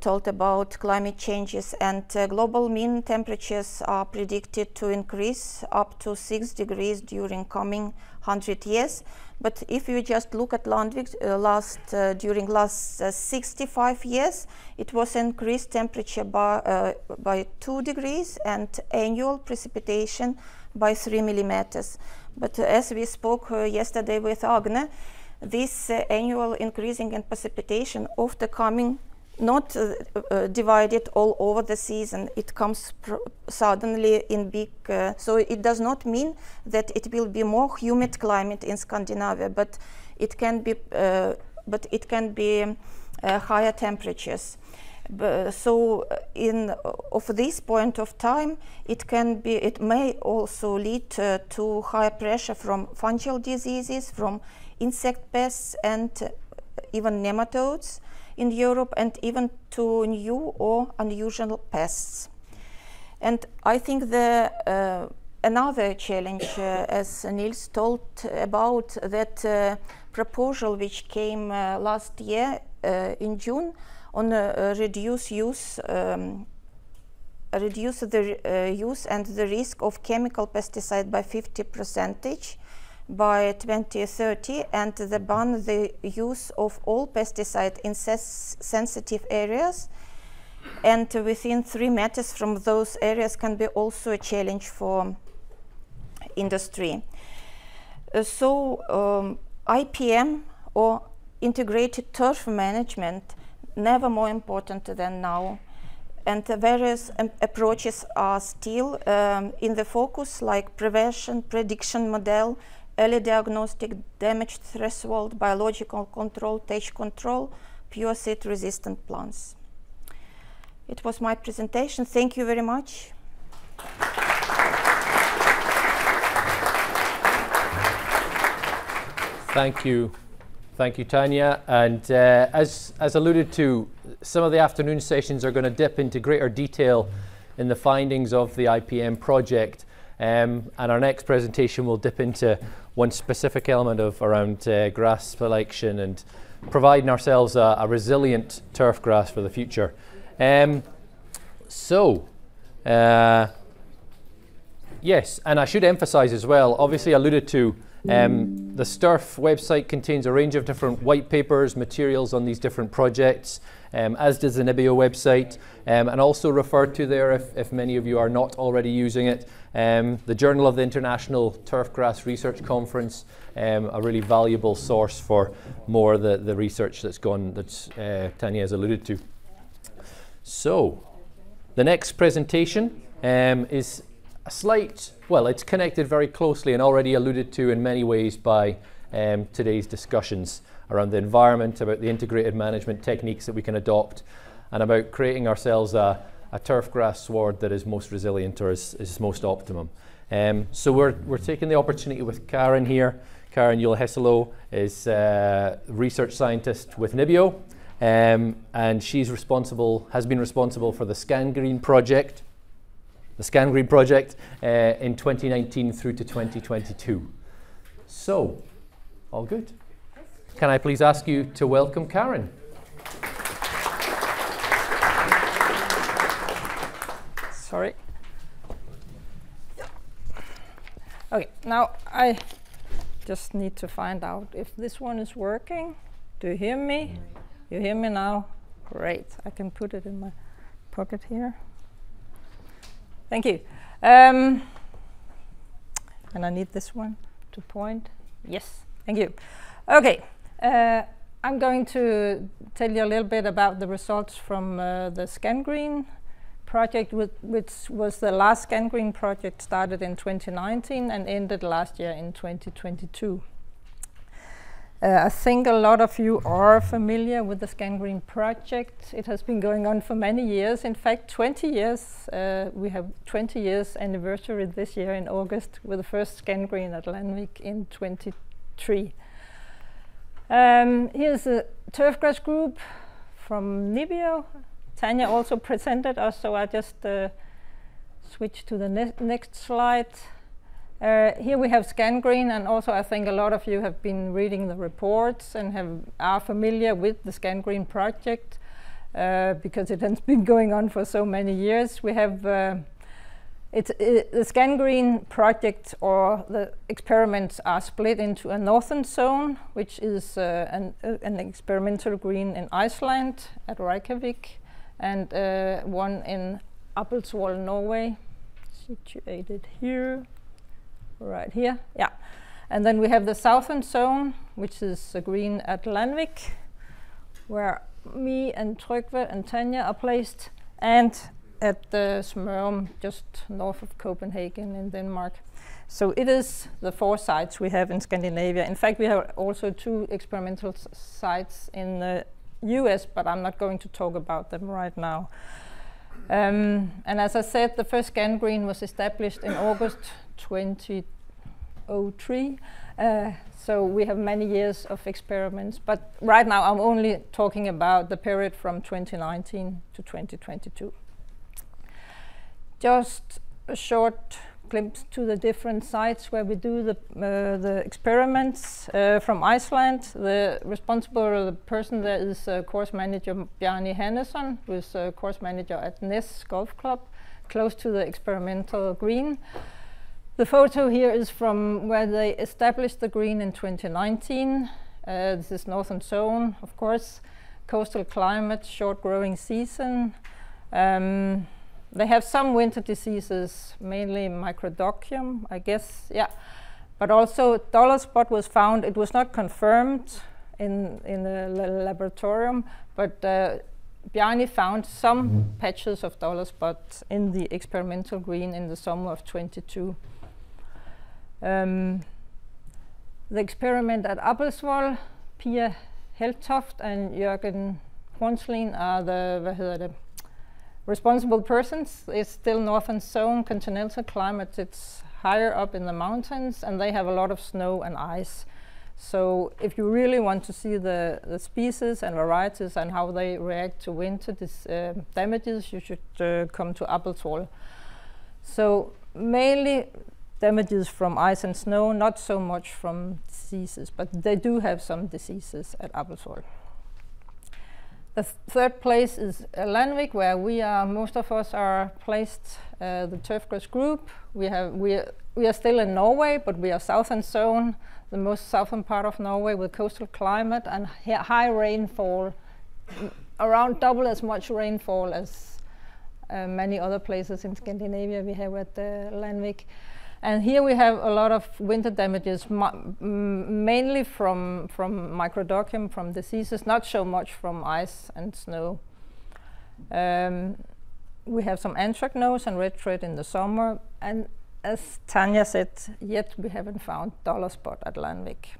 told about climate changes, and global mean temperatures are predicted to increase up to 6 degrees during coming 100 years. But if you just look at Landvik during last 65 years, it was increased temperature by 2 degrees and annual precipitation by 3 millimeters. But as we spoke yesterday with Agne, this annual increasing in precipitation often coming not divided all over the season. It comes suddenly in big, so it does not mean that it will be more humid climate in Scandinavia, but it can be higher temperatures. So of this point of time, it may also lead to higher pressure from fungal diseases, from insect pests, and even nematodes in Europe, and even to new or unusual pests. And I think another challenge, as Nils told about, that proposal which came last year in June on reduce the use and the risk of chemical pesticide by 50% by 2030, and ban the use of all pesticide in sensitive areas, and within 3 meters from those areas can be also a challenge for industry. IPM, or integrated turf management, never more important than now, and various approaches are still in the focus, like prevention, prediction model, early diagnostic, damage threshold, biological control, pest control, pure seed resistant plants. It was my presentation. Thank you very much. Thank you, Tanja. And as alluded to, some of the afternoon sessions are going to dip into greater detail in the findings of the IPM project. And our next presentation will dip into one specific element around grass selection and providing ourselves a resilient turf grass for the future. Yes, and I should emphasize as well, obviously alluded to, the STERF website contains a range of different white papers, materials on these different projects, as does the NIBIO website, and also referred to there if many of you are not already using it. The Journal of the International Turfgrass Research Conference, a really valuable source for more of the research that Tanja has alluded to. So, the next presentation is a slight, well, it's connected very closely and already alluded to in many ways by today's discussions around the environment, about the integrated management techniques that we can adopt, and about creating ourselves a turf grass sward that is most resilient or is most optimum. So we're taking the opportunity with Karin here. Karin Juul Hesselsøe is a research scientist with NIBIO, and has been responsible for the SCANGREEN project. The SCANGREEN project in 2019 through to 2022. So, all good. Can I please ask you to welcome Karin? Sorry. Okay, now I just need to find out if this one is working. Do you hear me? You hear me now? Great. I can put it in my pocket here. Thank you. And I need this one to point. Yes, thank you. Okay, I'm going to tell you a little bit about the results from the SCANGREEN project, which was the last SCANGREEN project, started in 2019 and ended last year in 2022. I think a lot of you are familiar with the SCANGREEN project. It has been going on for many years. In fact, 20 years. We have 20 years anniversary this year in August with the first SCANGREEN at Landvik in 23. Here's a turfgrass group from NIBIO. Tanja also presented us, so I just switch to the next slide. Here we have SCANGREEN, and also I think a lot of you have been reading the reports and are familiar with the SCANGREEN project because it has been going on for so many years. We have the SCANGREEN project, or the experiments, are split into a northern zone, which is an experimental green in Iceland at Reykjavik, and one in Abelsvoll, Norway, situated here. Right here, yeah. And then we have the southern zone, which is green at Landvik, where me and Trygve and Tanja are placed, and at the Smørum, just north of Copenhagen in Denmark. So it is the 4 sites we have in Scandinavia. In fact, we have also 2 experimental sites in the US, but I'm not going to talk about them right now. And as I said, the first SCANGREEN was established in August 2003. So we have many years of experiments, but right now I'm only talking about the period from 2019 to 2022. Just a short glimpse to the different sites where we do the experiments. From Iceland, the responsible person there is course manager Bjarni Hannesson, who is course manager at Ness Golf Club, close to the experimental green. The photo here is from where they established the green in 2019. This is northern zone, of course, coastal climate, short growing season. They have some winter diseases, mainly microdochium, I guess, yeah. But also dollar spot was found. It was not confirmed in the laboratorium, but Bjarni found some patches of dollar spot in the experimental green in the summer of 22. The experiment at Abelsvoll, Pia Heltoft and Jørgen Hornslien are the responsible persons. It's still northern zone, continental climate. It's higher up in the mountains, and they have a lot of snow and ice. So if you really want to see the species and varieties and how they react to winter damages, you should come to Abelsvoll. So mainly damages from ice and snow, not so much from diseases, but they do have some diseases at Abelsvoll. The third place is Landvik, where most of us are placed, the turfgrass group. We are still in Norway, but we are southern zone, the most southern part of Norway with coastal climate and high rainfall, around double as much rainfall as many other places in Scandinavia we have at Landvik. And here we have a lot of winter damages, mainly from microdochium, from diseases, not so much from ice and snow. We have some anthracnose and red thread in the summer, and as Tanja said, yet we haven't found dollar spot at Landvik.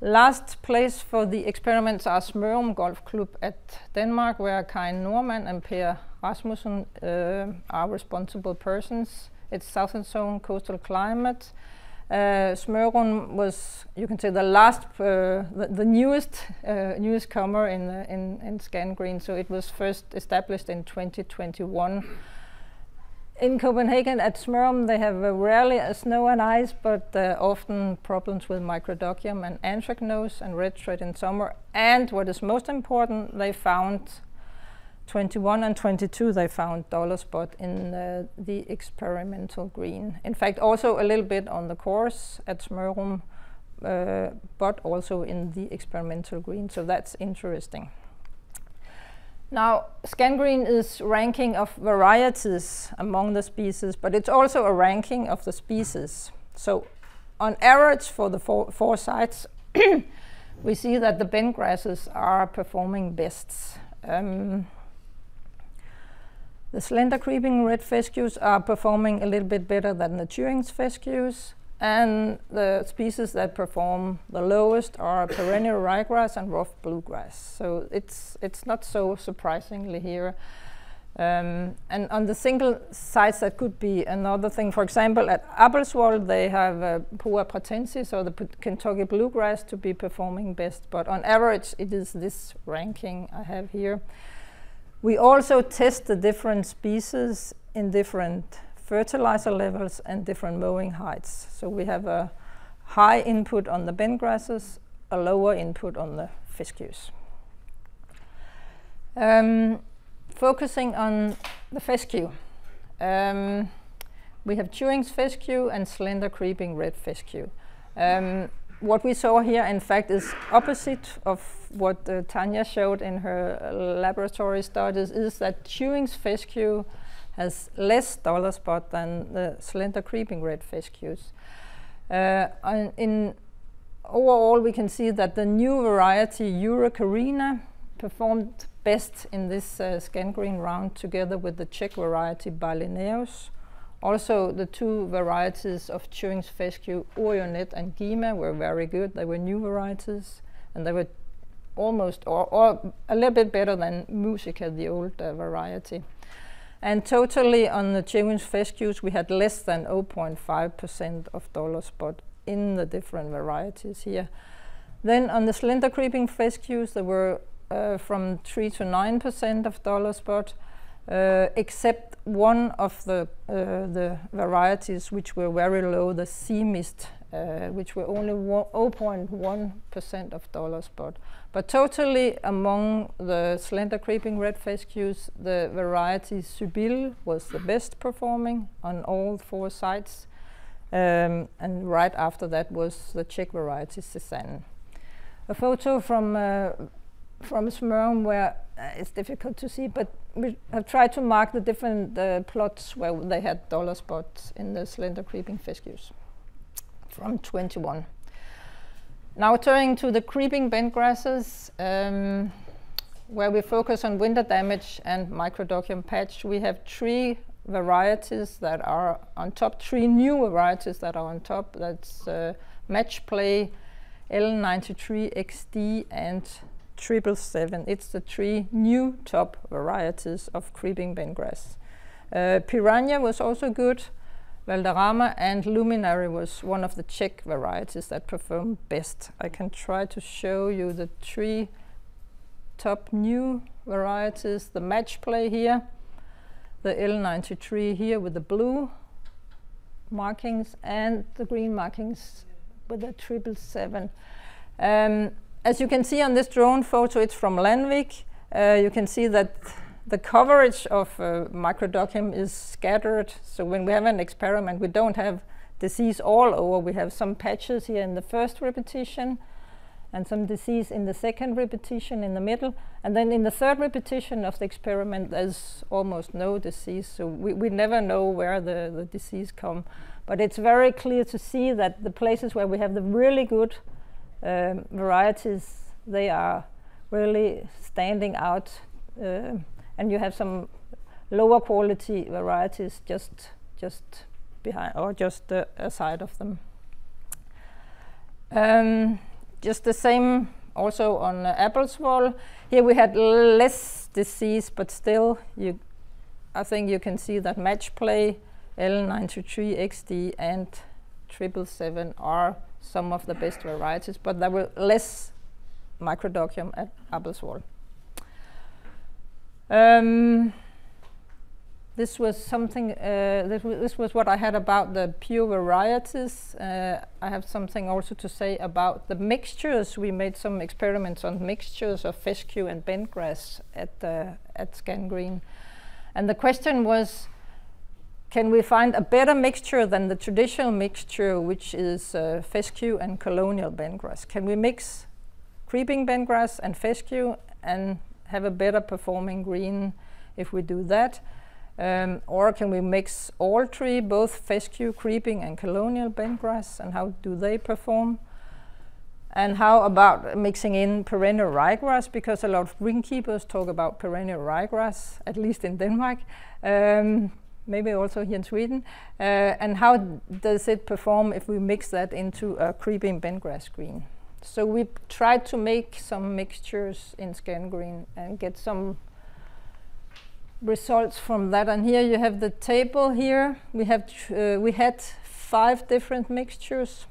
Last place for the experiments are Smørum Golf Club at Denmark, where Karin Norman and Per Rasmussen are responsible persons. It's southern zone, coastal climate. Smørum was, you can say, the last, the newest comer in SCANGREEN. So it was first established in 2021. In Copenhagen at Smørum, they have rarely snow and ice, but often problems with microdochium and anthracnose and red thread in summer. And what is most important, they found 21 and 22, they found dollar spot in the experimental green. In fact, also a little bit on the course at Smørum, but also in the experimental green. So that's interesting. Now, SCANGREEN is ranking of varieties among the species, but it's also a ranking of the species. So on average for the four sites, we see that the bent grasses are performing best. The slender creeping red fescues are performing a little bit better than the Thurin's fescues, and the species that perform the lowest are perennial ryegrass and rough bluegrass. So it's not so surprisingly here. And on the single sites, that could be another thing. For example, at Abelsvoll, they have Poa pratensis, or the Kentucky bluegrass, to be performing best. But on average, it is this ranking I have here. We also test the different species in different fertilizer levels and different mowing heights. So we have a high input on the bent grasses, a lower input on the fescues. Focusing on the fescue. We have chewing fescue and slender creeping red fescue. What we saw here, in fact, is opposite of what Tanya showed in her laboratory studies, is that chewing fescue has less dollar spot than the slender creeping red fescues. In overall, we can see that the new variety Eurocarina performed best in this SCANGREEN round together with the Czech variety Balineus. Also, the two varieties of chewing fescue, Orionet and Gima, were very good. They were new varieties, and they were almost or a little bit better than Musica, the old variety. And totally on the chewing fescues, we had less than 0.5% of dollar spot in the different varieties here. Then on the slender creeping fescues, there were from 3 to 9% of dollar spot, except one of the varieties which were very low, the sea mist, which were only 0.1% of dollar spot. But totally among the slender creeping red fescues, the variety Sibylle was the best performing on all 4 sites. And right after that was the Czech variety Cézanne. A photo from Smørum where it's difficult to see, but we have tried to mark the different plots where they had dollar spots in the slender creeping fescues from 21. Now turning to the creeping bent grasses, where we focus on winter damage and microdocium patch. We have 3 varieties that are on top, 3 new varieties that are on top. That's Match Play, L93 XD and 777. It's the 3 new top varieties of creeping bent grass. Piranha was also good. Valderrama and Luminary was one of the Czech varieties that performed best. I can try to show you the 3 top new varieties. The Match Play here, the L93 here with the blue markings and the green markings with the 777. As you can see on this drone photo, it's from Landvik. You can see that the coverage of microdocium is scattered. So when we have an experiment, we don't have disease all over. We have some patches here in the first repetition and some disease in the second repetition in the middle. And then in the third repetition of the experiment, there's almost no disease. So we never know where the disease comes. But it's very clear to see that the places where we have the really good varieties, they are really standing out, and you have some lower quality varieties just behind or just aside of them. Just the same also on Appelsvoll. Here we had less disease, but still I think you can see that Match Play, L93 XD and 777 are some of the best varieties, but there were less microdocium at Appelsvoll. This was something. This was what I had about the pure varieties. I have something also to say about the mixtures. We made some experiments on mixtures of fescue and bentgrass at SCANGREEN, and the question was, can we find a better mixture than the traditional mixture, which is fescue and colonial bentgrass? Can we mix creeping bentgrass and fescue and have a better performing green if we do that? Or can we mix all 3, both fescue, creeping and colonial bentgrass, and how do they perform? And how about mixing in perennial ryegrass, because a lot of greenkeepers talk about perennial ryegrass, at least in Denmark. Maybe also here in Sweden, and how does it perform if we mix that into a creeping bentgrass green? So we tried to make some mixtures in SCANGREEN and get some results from that. And here you have the table here. We had 5 different mixtures.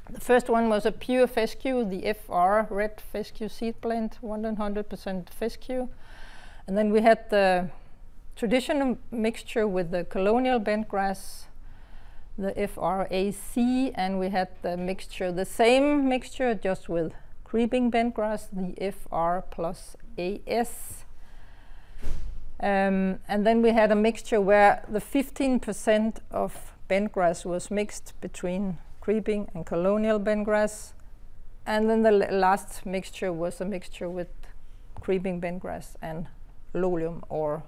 The first one was a pure fescue, the FR red fescue seed blend, 100% fescue. And then we had the traditional mixture with the colonial bentgrass, the FRAC, and we had the mixture, the same mixture, just with creeping bentgrass, the FR plus AS. And then we had a mixture where the 15% of bentgrass was mixed between creeping and colonial bentgrass. And then the last mixture was a mixture with creeping bentgrass and lolium or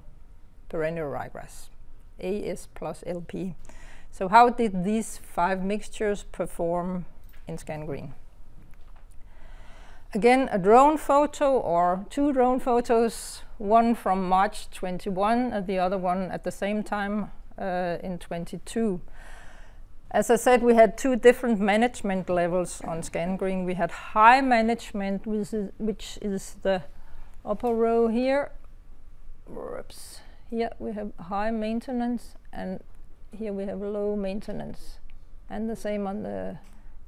perennial ryegrass, AS plus LP. So how did these 5 mixtures perform in SCANGREEN? Again, a drone photo or 2 drone photos, one from March 21 and the other one at the same time in 22. As I said, we had 2 different management levels on SCANGREEN. We had high management, which is the upper row here. Oops. Here we have high maintenance, and here we have low maintenance. And the same on the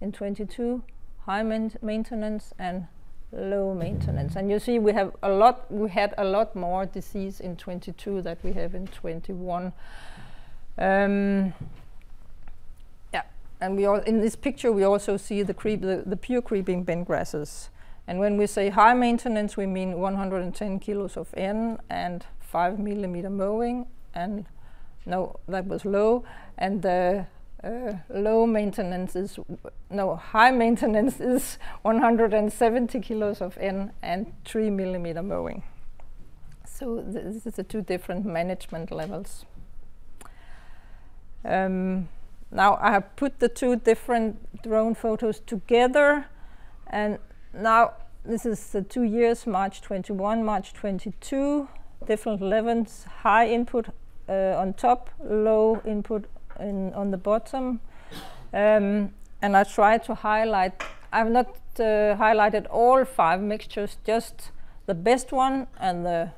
in 22, high maintenance and low maintenance. And you see we had a lot more disease in 22 than we have in 21. And we in this picture we also see the pure creeping bentgrasses. And when we say high maintenance, we mean 110 kilos of N and 5 millimeter mowing. And no, that was low. And the low maintenance is high maintenance is 170 kilos of N and 3 millimeter mowing. So this is the 2 different management levels. Now I have put the 2 different drone photos together, and now this is the 2 years, March 21, March 22, different levels, high input on top, low input on the bottom. And I try to highlight, I've not highlighted all 5 mixtures, just the best one and the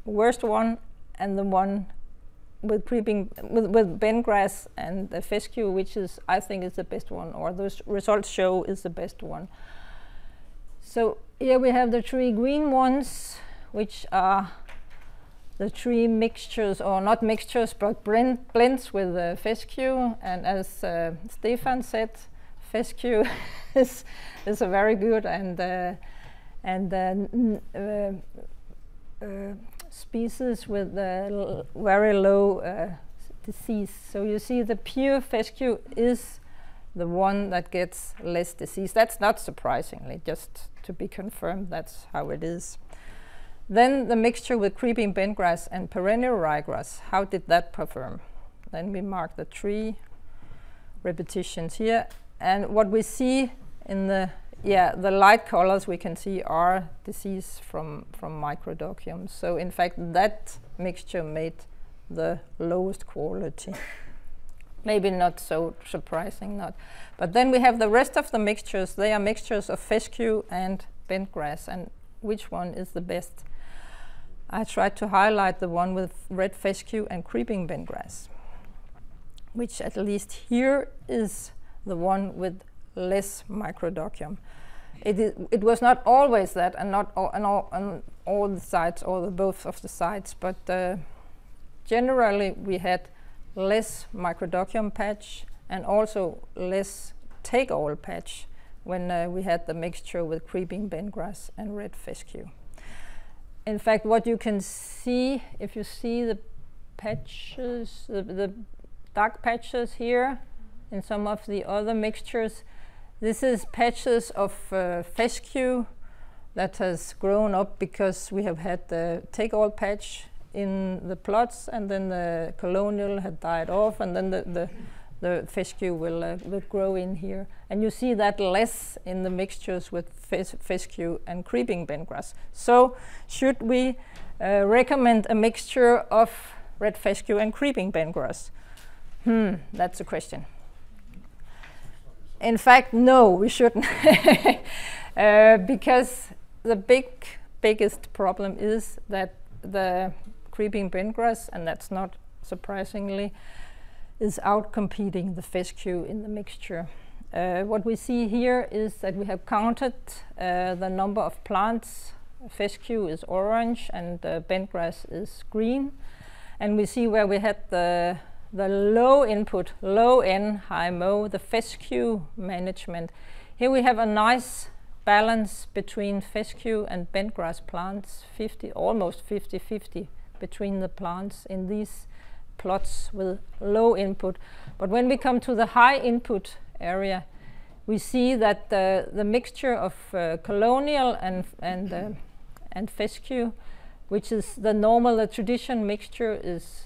worst one and the one with creeping with bentgrass and the fescue, which is I think is the best one, or those results show is the best one. So here we have the 3 green ones, which are the 3 mixtures, or not mixtures, but blends with the fescue. And as Stefan said, fescue is a very good species with very low disease. So you see the pure fescue is the one that gets less disease. That's not surprisingly, just to be confirmed, that's how it is. Then the mixture with creeping bentgrass and perennial ryegrass, how did that perform? Then we mark the 3 repetitions here. And what we see in the light colors we can see are disease from microdochium. So in fact that mixture made the lowest quality. Maybe not so surprising, but then we have the rest of the mixtures. They are mixtures of fescue and bentgrass, and which one is the best? I tried to highlight the one with red fescue and creeping bentgrass, which at least here is the one with less microdochium. It was not always that, and not on all the sides, or both of the sides, but generally we had less microdochium patch and also less take-all patch when we had the mixture with creeping bentgrass and red fescue. In fact, what you can see, if you see the patches, the dark patches here in some of the other mixtures, this is patches of fescue that has grown up because we have had the take-all patch in the plots, and then the colonial had died off, and then the fescue will grow in here. And you see that less in the mixtures with fescue and creeping bentgrass. So should we recommend a mixture of red fescue and creeping bentgrass? That's a question. In fact, no, we shouldn't. Because the biggest problem is that the creeping bentgrass, and that's not surprisingly, is outcompeting the fescue in the mixture. What we see here is that we have counted the number of plants fescue is orange and bentgrass is green. And we see where we had the low input, low N, high Mo, the fescue management. Here we have a nice balance between fescue and bentgrass plants, almost 50-50 between the plants in these plots with low input. But when we come to the high input area, we see that the mixture of colonial and fescue, which is the normal, the tradition mixture, is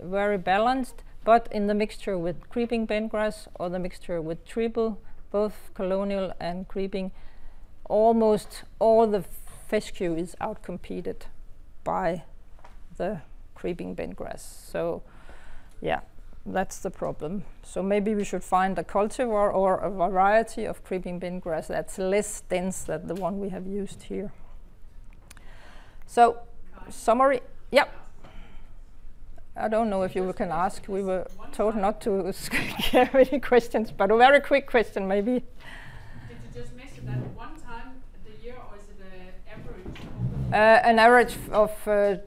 very balanced. But in the mixture with creeping bentgrass or the mixture with triple, both colonial and creeping, almost all the fescue is outcompeted by the creeping bentgrass. So yeah, that's the problem. So maybe we should find a cultivar or a variety of creeping bentgrass that's less dense than the one we have used here. So summary, yep. I don't know if you can ask. We were told not to have any questions, but a very quick question maybe. Did you just measure that one time the year, or is it an average? An average of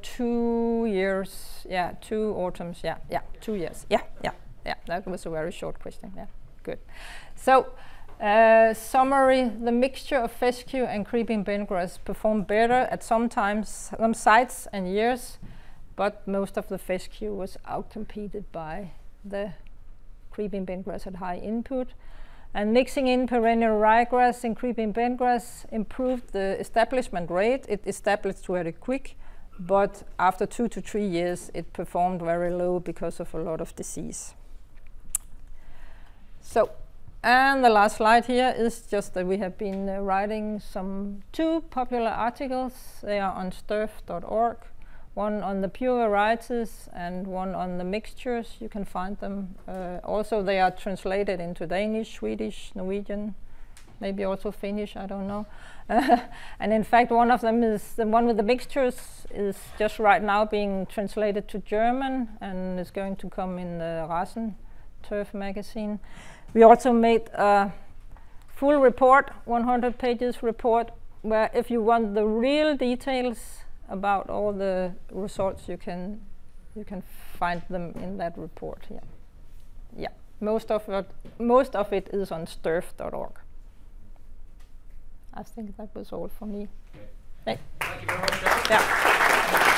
2 years, yeah, 2 autumns, yeah, 2 years, yeah. That was a very short question, yeah, good. So, summary: the mixture of fescue and creeping bentgrass performed better at some sites and years, but most of the fescue was outcompeted by the creeping bentgrass at high input. And mixing in perennial ryegrass and creeping bentgrass improved the establishment rate. It established very quick, but after 2 to 3 years it performed very low because of a lot of disease. So, and the last slide here is just that we have been writing 2 popular articles. They are on STERF.org. One on the pure varieties and one on the mixtures. You can find them. Also, they are translated into Danish, Swedish, Norwegian, maybe also Finnish, I don't know. And in fact, one of them is the one with the mixtures is just right now being translated to German and is going to come in the Rasen Turf magazine. We also made a full report, 100 pages report, where if you want the real details about all the results, you can find them in that report. Yeah. Most of it is on STERF.org. I think that was all for me. Okay. Thank you very much. Yeah.